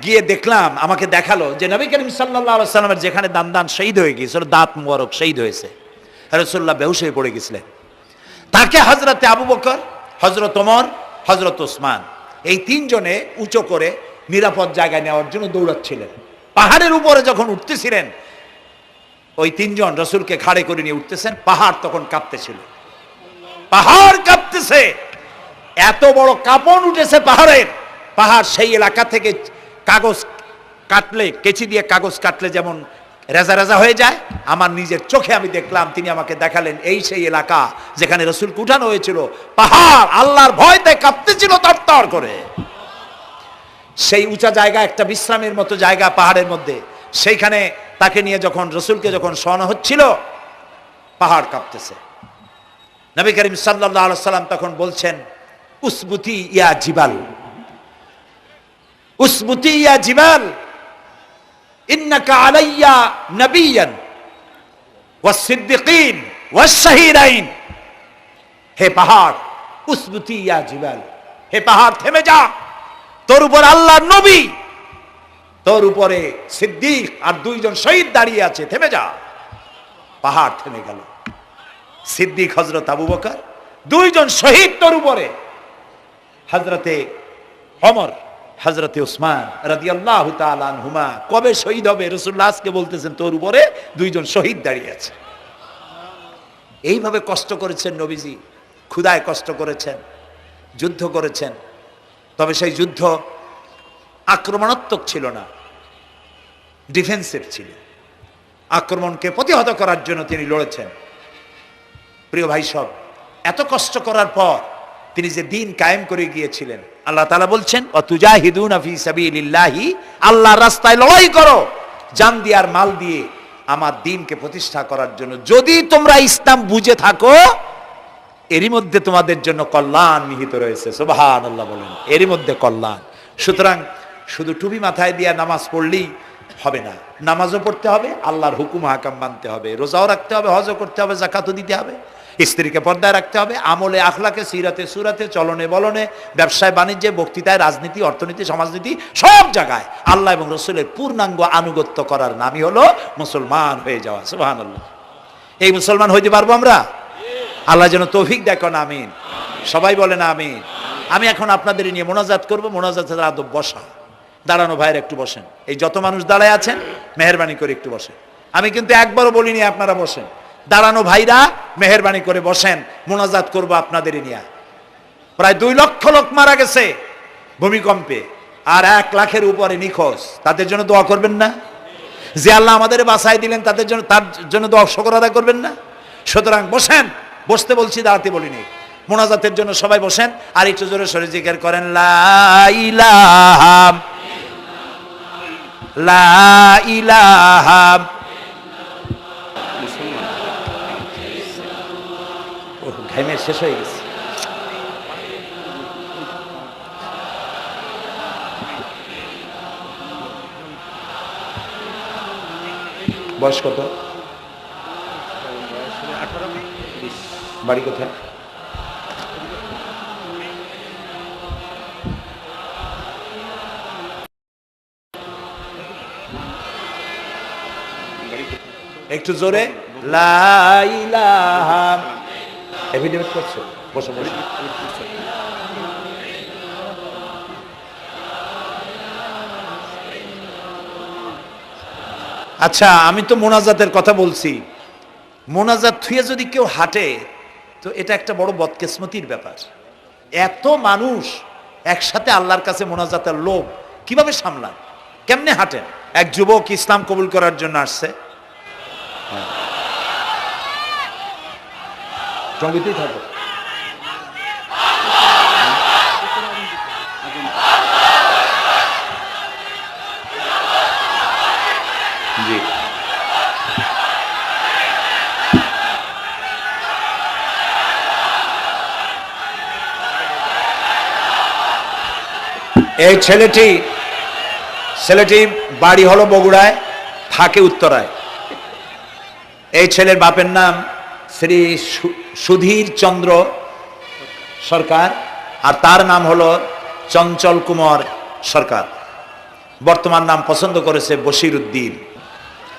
গিয়ে দেখলাম, আমাকে দেখালো যে নবী করিম সাল্লাল্লাহু আলাইহি ওয়াসাল্লামের যেখানে দান শহীদ হয়ে গিয়েছিল, দাঁত মুবারক শহীদ হয়েছে, রাসূলুল্লাহ বেহুশ হয়ে পড়ে গেছিলেন। তাকে হযরতে আবু বকর, হযরত ওমর, হযরত ওসমান এই 3 জনে উঁচু করে নিরাপদ জায়গায় নেওয়ার জন্য দৌড়াচ্ছিলেন। পাহাড়ের উপরে যখন উঠতেছিলেন, ওই 3 জন রাসূলকে ঘাড়ে করে নিয়ে উঠতেছেন। পাহাড় তখন কাঁপতেছিল, পাহাড় কাঁপতেছে, এত বড় কাঁপন উঠেছে পাহাড়ের। পাহাড় সেই এলাকা থেকে কাগজ কাটলে, কেচি দিয়ে কাগজ কাটলে যেমন রেজা রেজা হয়ে যায়, আমার নিজের চোখে আমি দেখলাম। তিনি আমাকে দেখালেন এই সেই এলাকা যেখানে রাসূলকে উঠানো হয়েছিল। পাহাড় আল্লাহর ভয়তে কাঁপতেছিল তরতর করে। সেই উঁচা জায়গা, একটা বিশ্রামের মতো জায়গা পাহাড়ের মধ্যে, সেইখানে তাকে নিয়ে যখন রাসূলকে যখন শোয়ানো হচ্ছিল, পাহাড় কাঁপতেছে। নবী করিম সাল্লাল্লাহু আলাইহি ওয়াসাল্লাম তখন বলছেন, উসবুতি ইয়া জিবাল, উসবুতি ইয়া জিবাল, ইন্নাকা আলাইয়া নবিয়ান ওয়াস সিদ্দিকিন ওয়াস শাহীদাইন। হে পাহাড়, উসবুতি ইয়া জিবাল, হে পাহাড় থেমে যা, তোর উপর আল্লাহর নবী, তোর উপরে সিদ্দিক আর 2 জন শহীদ দাঁড়িয়ে আছে, থেমে যা। পাহাড় থেমে গেল। সিদ্দিক হযরত আবু বকর, 2 জন শহীদ তোর উপরে, হযরতে ওমর, হযরতে ওসমান রাদিয়াল্লাহু তাআলা আনহুমা। কবে শহীদ হবে রাসূলুল্লাহ আজকে বলতেছেন, তোর উপরে 2 জন শহীদ দাঁড়িয়ে আছে। এইভাবে কষ্ট করেছেন নবীজি, ক্ষুধায় কষ্ট করেছেন, যুদ্ধ করেছেন। তবে সেই যুদ্ধ আক্রমণাত্মক ছিল না, ডিফেন্সিভ ছিল। আক্রমণকে প্রতিহত করার জন্য তিনি লড়েছেন। প্রিয় ভাই সব, এত কষ্ট করার পর তিনি যে দিন কায়েম করে গিয়েছিলেন, আল্লাহ তাআলা বলছেন ওয়াতুজাহিদুনা ফি সাবিলিল্লাহি, আল্লাহর রাস্তায় লড়াই করো জান দিয়ে আর মাল দিয়ে আমার দ্বীনকে প্রতিষ্ঠা করার জন্য। যদি তোমরা ইসলাম বুঝে থাকো এরই মধ্যে তোমাদের জন্য কল্যাণ নিহিত রয়েছে। সুবহানাল্লাহ বলেন, এরই মধ্যে কল্যাণ। সুতরাং শুধু টুপি মাথায় দিয়ে নামাজ পড়লেই হবে না, নামাজও পড়তে হবে, আল্লাহর হুকুম হাকাম মানতে হবে, রোজাও রাখতে হবে, হজও করতে হবে, যাকাতও দিতে হবে, স্ত্রীকে পর্দায় রাখতে হবে, আমলে আখলাকে, সিরাতে সুরাতে, চলনে বলনে, ব্যবসায় বাণিজ্যে, বক্তৃতায়, রাজনীতি, অর্থনীতি, সমাজনীতি, সব জায়গায় আল্লাহ এবং রসুলের পূর্ণাঙ্গ আনুগত্য করার নামই হলো মুসলমান হয়ে যাওয়া। সুবহানাল্লাহ। এই মুসলমান হইতে পারবো আমরা? আল্লাহ যেন তৌফিক দেখুন, আমিন। সবাই বলেন আমিন। আমি এখন আপনাদের নিয়ে মোনাজাত করবো। মোনাজাতের আদব বসা, দাঁড়ানো ভাইয়ের একটু বসেন। এই যত মানুষ দাঁড়ায় আছেন মেহেরবানি করে একটু বসেন। আমি কিন্তু একবারও বলিনি আপনারা বসেন। দাঁড়ানো ভাইরা মেহেরবানি করে বসেন, মোনাজাত করবো আপনাদের নিয়ে। প্রায় 2 লক্ষ লোক মারা গেছে ভূমিকম্পে, আর 1 লাখের উপরে নিখোঁজ। তাদের জন্য দোয়া করবেন না? যে আল্লাহ আমাদের বাঁচাই দিলেন তাদের জন্য, তার জন্য দোয়া শুকর আদায় করবেন না? সুতরাং বসেন, বসতে বলছি, দাঁড়াতে বলিনি। মোনাজাতের জন্য সবাই বসেন, আর একটু জোরে সরে জিকির করেন লা ইলাহা লা ইলাহা। ঘামে শেষ হয়ে গেছে। বয়স কত? বাড়ি কোথায়? একটু জোরে লা ইলাহা। এফিডেভিট করছো? বসো বসো। আচ্ছা, আমি তো মোনাজাতের কথা বলছি। মোনাজাত থুয়ে যদি কেউ হাঁটে তো এটা একটা বড় বদকিসমতির ব্যাপার। এত মানুষ একসাথে আল্লাহর কাছে মোনাজাতের লোভ কিভাবে সামলান? কেমনে হাঁটেন? এক যুবক ইসলাম কবুল করার জন্য আসছে। সঙ্গীতেই থাকো। জি, এই ছেলেটি বাড়ি হলো বগুড়ায়, থাকে উত্তরায়। এই ছেলের বাপের নাম শ্রী সুধীর চন্দ্র সরকার, আর তার নাম হলো চঞ্চল কুমার সরকার। বর্তমান নাম পছন্দ করেছে বশির উদ্দিন।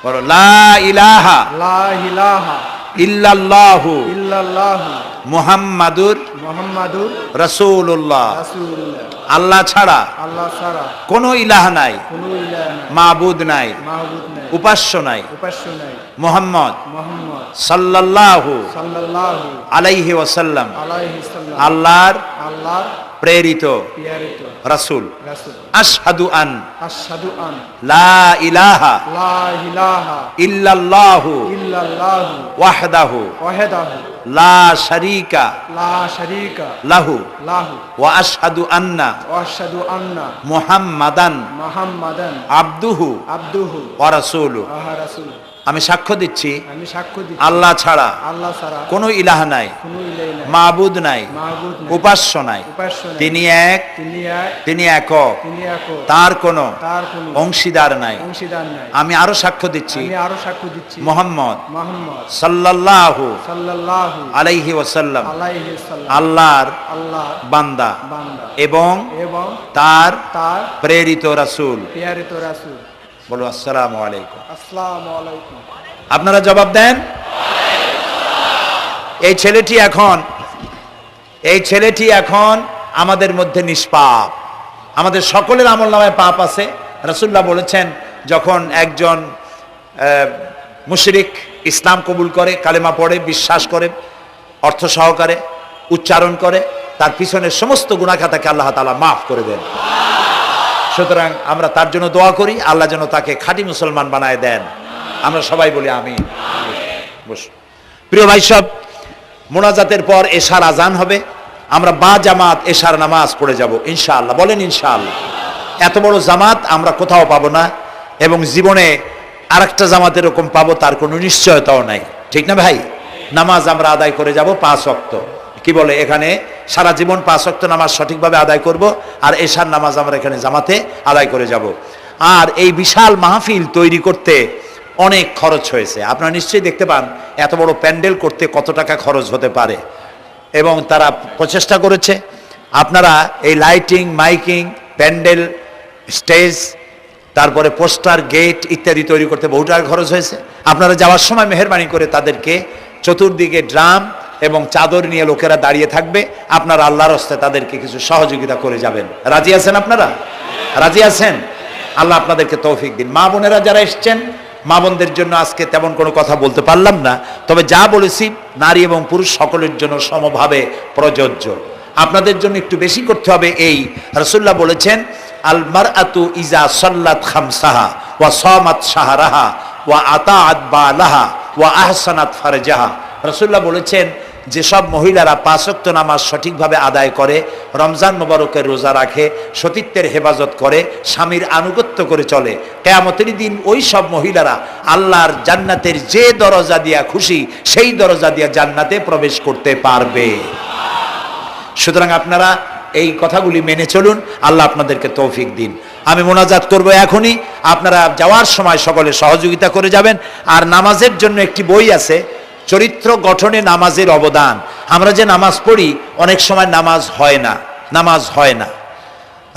বলো লা ইলাহা লা ইলাহা ইল্লাল্লাহু ইল্লাল্লাহু মুহাম্মাদুর মুহাম্মাদুর রাসূলুল্লাহ। রাসূলুল্লাহ। আল্লাহ ছাড়া আল্লাহ ছাড়া কোনো ইলাহ নাই, কোনো ইলাহ নাই, মাবুদ নাই, মাহবুব নাই, উপাস্য নাই, উপাস্য নাই, মুহাম্মদ মুহাম্মদ সাল্লাল্লাহু সাল্লাল্লাহু আলাইহি ওয়াসাল্লাম আলাইহি সাল্লাম আল্লাহর আল্লাহর প্রেরিত প্রেরিত রাসূল। রাসূল। আশহাদু আন আশহাদু আন লা ইলাহা লা ইলাহা ইল্লাল্লাহু ইল্লাল্লাহু ওয়াহদাহু ওয়াহদাহু লা শারীকা লা শারীকা লাহু লাহু ওয়া আশহাদু আন্না ওয়া আশহাদু আন্না মুহাম্মাদান মুহাম্মাদান আবদুহু আবদুহু ওয়া রাসূলুহু। ওয়া রাসূলুহু। আমি সাক্ষ্য দিচ্ছি আমি সাক্ষ্য দিচ্ছি আল্লাহ ছাড়া আল্লাহ ছাড়া কোনো ইলাহ নাই, কোনো ইলাহ নাই, মাবুদ নাই, মাহবুব নাই, উপাস্য নাই। উপাস্য নাই। তিনি এক, তিনি এক, তিনি একক, তিনি একক, তার কোনো তার কোনো অংশীদার নাই। অংশীদার নাই। আমি আরো সাক্ষ্য দিচ্ছি আমি আরো সাক্ষ্য দিচ্ছি মুহাম্মদ মুহাম্মদ সাল্লাল্লাহু সাল্লাল্লাহু আলাইহি ওয়াসাল্লাম আলাইহি সাল্লাম আল্লাহর আল্লাহ বান্দা বান্দা এবং এবং তার তার প্রেরিত রাসূল। প্রেরিত রাসূল। বলো আসসালামু আলাইকুম। আসসালামু আলাইকুম। আপনারা জবাব দেন। এই ছেলেটি এখন আমাদের মধ্যে নিষ্পাপ। আমাদের সকলের আমলনামায় পাপ আছে। রাসূলুল্লাহ বলেছেন, যখন একজন মুশরিক ইসলাম কবুল করে, কালেমা পড়ে, বিশ্বাস করে, অর্থ সহকারে উচ্চারণ করে, তার পিছনের সমস্ত গুনাহ খাতাকে আল্লাহ তাআলা মাফ করে দেন। সুতরাং আমরা তার জন্য দোয়া করি, আল্লাহ যেন তাকে খাঁটি মুসলমান বানায় দেন। আমরা সবাই বলি আমিন। বসুন। প্রিয় ভাই সব, মোনাজাতের পর এশার আজান হবে, আমরা বা জামাত এশার নামাজ পড়ে যাব ইনশাআল্লাহ। বলেন ইনশাআল্লাহ। এত বড় জামাত আমরা কোথাও পাবো না, এবং জীবনে আরেকটা জামাত এরকম পাবো তার কোনো নিশ্চয়তাও নাই, ঠিক না ভাই? নামাজ আমরা আদায় করে যাব 5 ওয়াক্ত। কি বলে এখানে সারা জীবন 5 ওয়াক্ত নামাজ সঠিকভাবে আদায় করব, আর এশার নামাজ আমরা এখানে জামাতে আদায় করে যাব। আর এই বিশাল মাহফিল তৈরি করতে অনেক খরচ হয়েছে। আপনারা নিশ্চয়ই দেখতে পান এত বড় প্যান্ডেল করতে কত টাকা খরচ হতে পারে, এবং তারা প্রচেষ্টা করেছে। আপনারা এই লাইটিং, মাইকিং, প্যান্ডেল, স্টেজ, তারপরে পোস্টার, গেট ইত্যাদি তৈরি করতে বহু টাকা খরচ হয়েছে। আপনারা যাওয়ার সময় মেহেরবানি করে তাদেরকে চতুর্দিকে ড্রাম এবং চাদর নিয়ে লোকেরা দাঁড়িয়ে থাকবে, আপনারা আল্লাহর হস্তে তাদেরকে কিছু সহযোগিতা করে যাবেন। রাজি আছেন আপনারা? রাজি আছেন? আল্লাহ আপনাদেরকে তৌফিক দিন। মা বোনেরা যারা এসছেন, মা বোনদের জন্য আজকে তেমন কোনো কথা বলতে পারলাম না, তবে যা বলেছি নারী এবং পুরুষ সকলের জন্য সমভাবে প্রযোজ্য। আপনাদের জন্য একটু বেশি করতে হবে। এই রাসূলুল্লাহ বলেছেন, আল মারআতু ইজা সাল্লাত খামসাহা ওয়া সামাত শাহরাহা ওয়া আতাআত বালাহা ওয়া আহসানাত ফারজাহা। রাসূলুল্লাহ বলেছেন, যেসব মহিলারা 5 ওয়াক্ত নামাজ সঠিকভাবে আদায় করে, রমজান মোবারকের রোজা রাখে, সতীত্বের হেফাজত করে, স্বামীর আনুগত্য করে চলে, কিয়ামতের দিন ওই সব মহিলারা আল্লাহর জান্নাতের যে দরজা দিয়া খুশি সেই দরজা দিয়া জান্নাতে প্রবেশ করতে পারবে। সুতরাং আপনারা এই কথাগুলি মেনে চলুন, আল্লাহ আপনাদেরকে তৌফিক দিন। আমি মোনাজাত করব এখনই, আপনারা যাওয়ার সময় সকলে সহযোগিতা করে যাবেন। আর নামাজের জন্য একটি বই আছে, চরিত্র গঠনে নামাজের অবদান। আমরা যে নামাজ পড়ি অনেক সময় নামাজ হয় না।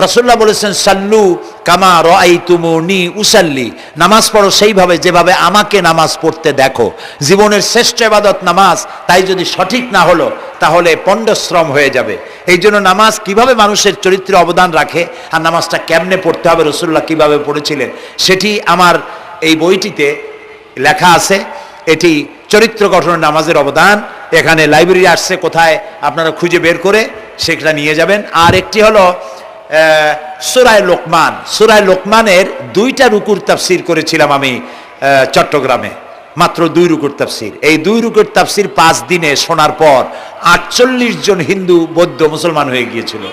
রাসূলুল্লাহ বলেছেন, সাল্লু কামা রাআইতুমুনি উসাল্লি, নামাজ পড়ো সেইভাবে যেভাবে আমাকে নামাজ পড়তে দেখো। জীবনের শ্রেষ্ঠ ইবাদত নামাজ, তাই যদি সঠিক না হলো তাহলে পণ্ডশ্রম হয়ে যাবে। এই জন্য নামাজ কিভাবে মানুষের চরিত্রে অবদান রাখে, আর নামাজটা কেমনে পড়তে হবে, রাসূলুল্লাহ কিভাবে পড়েছিলেন, সেটি আমার এই বইটিতে লেখা আছে। এটি চরিত্র গঠনের নামাজের অবদান। এখানে লাইব্রেরি আসছে, কোথায় আপনারা খুঁজে বের করে সেটা নিয়ে যাবেন। আর একটি হলো সূরায়ে লোকমান। সূরায়ে লোকমানের 2টা রুকুর তাফসীর করেছিলাম আমি চট্টগ্রামে, মাত্র 2 রুকুর তাফসীর। এই 2 রুকুর তাফসীর 5 দিনে শোনার পর 48 জন হিন্দু, বৌদ্ধ, মুসলমান হয়ে গিয়েছিল।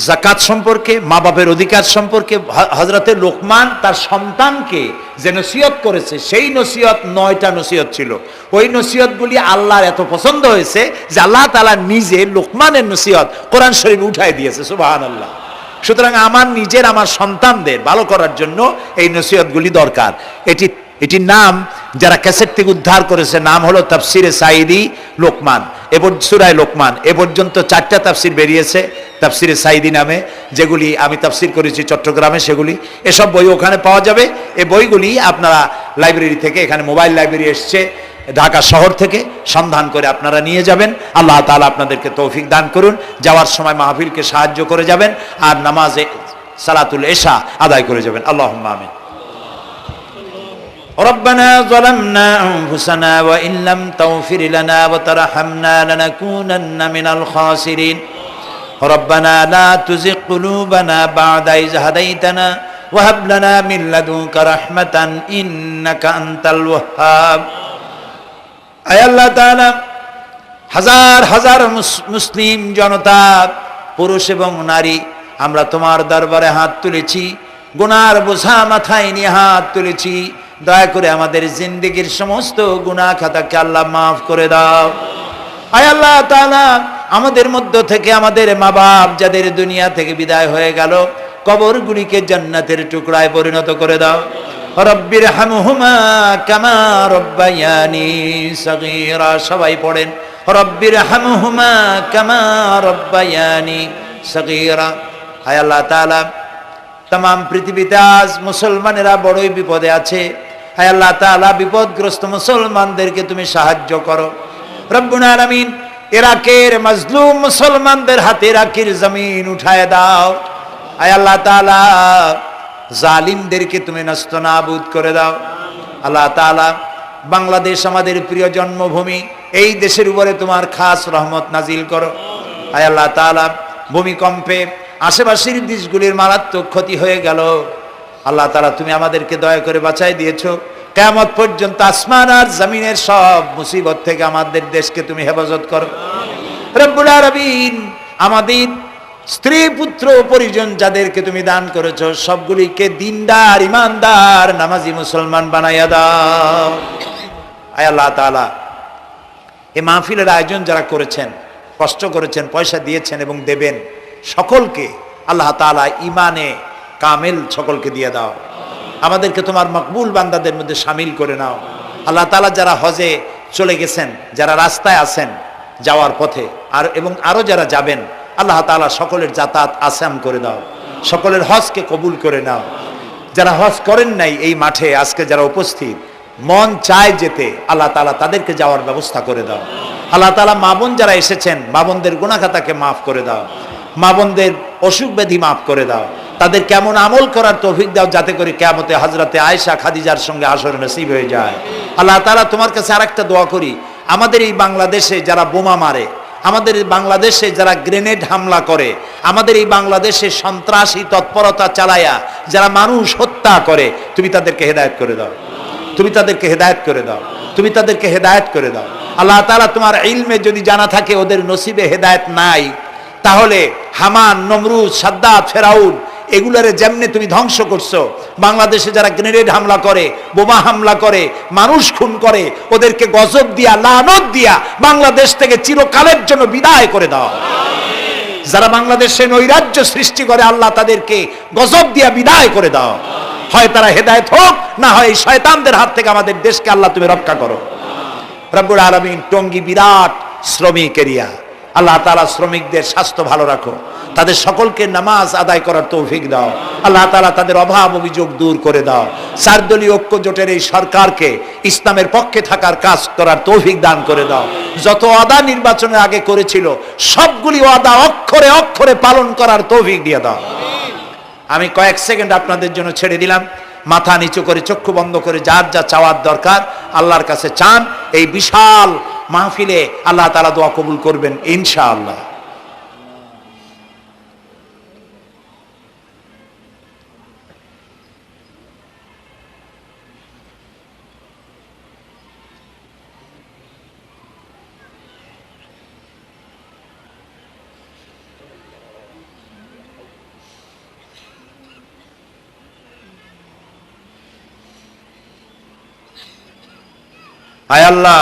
যাকাত সম্পর্কে, মা বাপের অধিকার সম্পর্কে হযরতে লোকমান তার সন্তানকে যে নসিহত করেছে, সেই নসিহত 9টা নসিহত ছিল। ওই নসিহতগুলি আল্লাহর এত পছন্দ হয়েছে যে আল্লাহ তাআলা নিজে লোকমানের নসিহত কোরআন শরীফে উঠায় দিয়েছে। সুবহানাল্লাহ। সুতরাং আমার সন্তানদের ভালো করার জন্য এই নসিহতগুলি দরকার। এটির নাম যারা ক্যাসেট থেকে উদ্ধার করেছে, নাম হলো তাফসিরে সাঈদী লোকমান। সূরা লোকমান এ পর্যন্ত 4টা তাফসির বেরিয়েছে তাফসিরে সাঈদী নামে, যেগুলি আমি তাফসির করেছি চট্টগ্রামে। সেগুলি, এসব বই ওখানে পাওয়া যাবে। এই বইগুলি আপনারা লাইব্রেরি থেকে, এখানে মোবাইল লাইব্রেরি এসছে ঢাকা শহর থেকে, সন্ধান করে আপনারা নিয়ে যাবেন। আল্লাহ তাআলা আপনাদেরকে তৌফিক দান করুন। যাওয়ার সময় মাহফিলকে সাহায্য করে যাবেন, আর নামাজে সালাতুল এশা আদায় করে যাবেন। আল্লাহুম্মা আমিন। ربنا ظلمنا أنفسنا وإن لم تغفر لنا وترحمنا لنكونن من الخاسرين ربنا لا تزغ قلوبنا بعد إذ هديتنا وهب لنا من لدنك رحمة إنك أنت الوهاب। আয় আল্লাহ তাআলা, হাজার হাজার মুসলিম জনতা, পুরুষ এবং নারী, আমরা তোমার দরবারে হাত তুলেছি, গুনার বোঝা মাথায় নিয়ে হাত তুলেছি। দয়া করে আমাদের জিন্দেগীর সমস্ত গুনাহ খাতাকে আল্লাহ মাফ করে দাও। আয় আল্লাহ তাআলা, আমাদের মধ্য থেকে আমাদের মা বাপ যাদের দুনিয়া থেকে বিদায় হয়ে গেল, কবরগুলিকে জান্নাতের টুকরায় পরিণত করে দাও। রব্বির হামহুমা কামা রব্বায়ানি সগীরা। সবাই পড়েন, রব্বির হামহুমা কামা রব্বায়ানি সগীরা। আয় আল্লাহ তাআলা, তাম পৃথিবীতে আজ মুসলমানেরা বড়ই বিপদে আছে। হায় আল্লাহ তাআলা, বিপদগ্রস্ত মুসলমানদেরকে তুমি সাহায্য করো। রব্বুল আলামিন, ইরাকের মাজলুম মুসলমানদের হাতে ইরাকের জমিন উঠায় দাও। হায় আল্লাহ তাআলা, জালিমদেরকে তুমি নস্তনাবুদ করে দাও। আল্লাহ তাআলা, বাংলাদেশ আমাদের প্রিয় জন্মভূমি, এই দেশের উপরে তোমার খাস রহমত নাজিল করো। হায় আল্লাহ তাআলা, ভূমিকম্পে আশেপাশের দেশগুলির মারাত্মক ক্ষতি হয়ে গেল। আল্লাহ তাআলা, তুমি আমাদেরকে দয়া করে বাঁচাই দিয়েছো। কিয়ামত পর্যন্ত আসমান আর জমিনের সব মুসিবত থেকে আমাদের দেশকে তুমি হেফাজত করো রব্বুল আলামিন। আমাদের স্ত্রী পুত্র পরিজন যাদেরকে তুমি দান করেছো সবগুলিকে দিনদার ইমানদার নামাজি মুসলমান বানাইয়া দাও। আয় আল্লাহ তাআলা, এই মাহফিলের আয়োজন যারা করেছেন, কষ্ট করেছেন, পয়সা দিয়েছেন এবং দেবেন, সকলকে আল্লাহ তাআলা ইমানে কামেল সকলকে দিয়ে দাও। আমাদেরকে তোমার মকবুল বান্দাদের মধ্যে শামিল করে নাও। আল্লাহ তাআলা যারা হজে চলে গেছেন, যারা রাস্তায় আছেন যাওয়ার পথে, আর এবং আরো যারা যাবেন, আল্লাহ তাআলা সকলের যাতায়াত আসান করে দাও, সকলের হজকে কবুল করে নাও। যারা হজ করেন নাই এই মাঠে আজকে যারা উপস্থিত, মন চায় যেতে, আল্লাহ তাআলা তাদেরকে যাওয়ার ব্যবস্থা করে দাও। আল্লাহ তাআলা মা বোন যারা এসেছেন, মা বোনদের গুনাহ খাতাকে মাফ করে দাও, মা বোনদের অসুখ ব্যাধি মাফ করে দাও, তাদের কেমন আমল করার তৌফিক দাও যাতে করে কিয়ামতে হযরতে আয়েশা খাদিজার সঙ্গে আসর নসিব হয়ে যায়। আল্লাহ তাআলা তোমার কাছে আরেকটা দোয়া করি, আমাদের এই বাংলাদেশে যারা বোমা মারে, আমাদের এই বাংলাদেশে যারা গ্রেনেড হামলা করে, আমাদের এই বাংলাদেশে সন্ত্রাসী তৎপরতা চালায়া যারা মানুষ হত্যা করে, তুমি তাদেরকে হেদায়েত করে দাও, তুমি তাদেরকে হেদায়েত করে দাও, তুমি তাদেরকে হেদায়েত করে দাও। আল্লাহ তাআলা তোমার ইলমে যদি জানা থাকে ওদের নসিবে হেদায়েত নাই, তাহলে হামান, নমরুদ, সাদ্দাত, ফেরাউন এগুলারে যেমনে তুমি ধ্বংস করছো, বাংলাদেশে যারা গ্রেনেড হামলা করে, বোমা হামলা করে, মানুষ খুন করে, ওদেরকে গজব দিয়া, লানত দিয়া বাংলাদেশ থেকে চিরকালের জন্য বিদায় করে দাও। যারা বাংলাদেশে নৈরাজ্য সৃষ্টি করে, আল্লাহ তাদেরকে গজব দিয়া বিদায় করে দাও। হয় তারা হেদায়েত হোক, না হয় এই শয়তানদের হাত থেকে আমাদের দেশকে আল্লাহ তুমি রক্ষা করো। রব্বুল আলামিন, টঙ্গী বিরাট শ্রমিক এরিয়া, আল্লাহ তাআলা শ্রমিকদের স্বাস্থ্য ভালো রাখো, তাদের সকলকে নামাজ আদায় করার তৌফিক দাও। আল্লাহ তাআলা তাদের অভাব অভিযোগ দূর করে দাও। চারদলীয় ঐক্য জোটের এই সরকারকে ইসলামের পক্ষে থাকার কাজ করার তৌফিক দান করে দাও। যত ওয়াদা নির্বাচনের আগে করেছিল সবগুলি ওয়াদা অক্ষরে অক্ষরে পালন করার তৌফিক দিয়ে দাও। আমি কয়েক সেকেন্ড আপনাদের জন্য ছেড়ে দিলাম, মাথা নিচু করে চক্ষু বন্ধ করে যার যা চাওয়ার দরকার আল্লাহর কাছে চান। এই বিশাল মাহফিলে আল্লাহ তাআলা দোয়া কবুল করবেন ইনশাআল্লাহ। আয় আল্লাহ,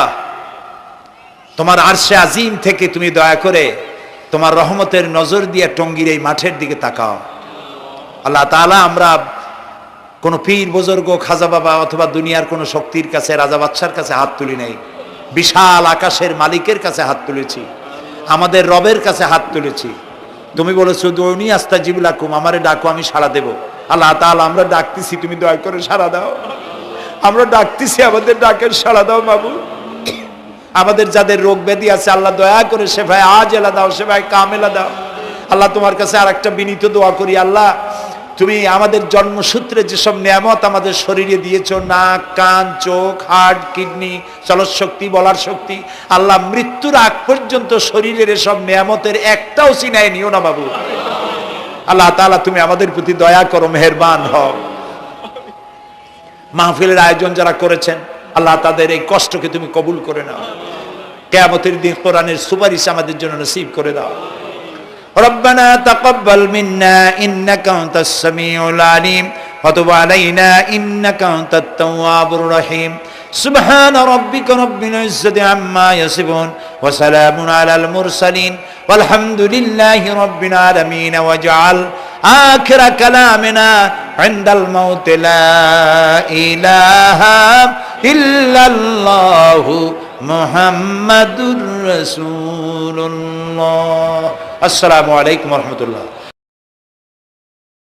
তোমার আরশে আজিম থেকে তুমি দয়া করে তোমার রহমতের নজর দিয়ে টঙ্গীর এই মাঠের দিকে তাকাও। আল্লাহ তাআলা, আমরা কোনো পীর বুজুর্গ, খাজা বাবা অথবা দুনিয়ার কোনো শক্তির কাছে, রাজা বাদশার কাছে হাত তুলি নাই, বিশাল আকাশের মালিকের কাছে হাত তুলেছি, আমাদের রবের কাছে হাত তুলেছি। তুমি বলেছো দুনি আস্তাজিবু লাকুম, আমারে ডাকো আমি সাড়া দেব। আল্লাহ তাআলা, আমরা ডাকতেছি, তুমি দয়া করে সাড়া দাও। আমরা ডাকতেছি, আমাদের ডাকের সাড়া দাও মাবুদ। আমাদের যাদের রোগ ব্যাধি আছে আল্লাহ দয়া করে শেফায়ে আজেলা দাও, শেফায়ে কামেলা দাও। আল্লাহ তোমার কাছে আর একটা বিনীত দোয়া করি, আল্লাহ তুমি আমাদের জন্মসূত্রে যেসব নিয়ামত আমাদের শরীরে দিয়েছো, নাক, কান, চোখ, হার্ট, কিডনি, চলৎ শক্তি, বলার শক্তি, আল্লাহ মৃত্যুর আগ পর্যন্ত শরীরের এসব নিয়ামতের একটাও চিনায় নিও না বাবু। আল্লাহ তাআলা তুমি আমাদের প্রতি দয়া করো, মেহেরবান হও। মাহফিলের আয়োজন যারা করেছেন আল্লাহ তাদের এই কষ্টকে তুমি কবুল করে নাও। কিয়ামতের দিন কোরআনের সুপারিশ আমাদের জন্য নসিব করে দাও। রব্বানা তাকাব্বাল মিন্না ইন্নাকা আনতাস সামিউল আলিম ওয়া তুব আলাইনা ইন্নাকা আনতাত তাওয়াবুর রহিম। সুবহান রাব্বিকা রাব্বিল ইজ্জাতি আম্মা ইয়াসিফুন ওয়া সালামুন আলাল মুরসালিন ওয়ালহামদুলিল্লাহি রাব্বিল আলামিন। ওয়াজআল آخر كلامنا عند الموت لا إله إلا الله محمد رسول الله. السلام عليكم ورحمة الله.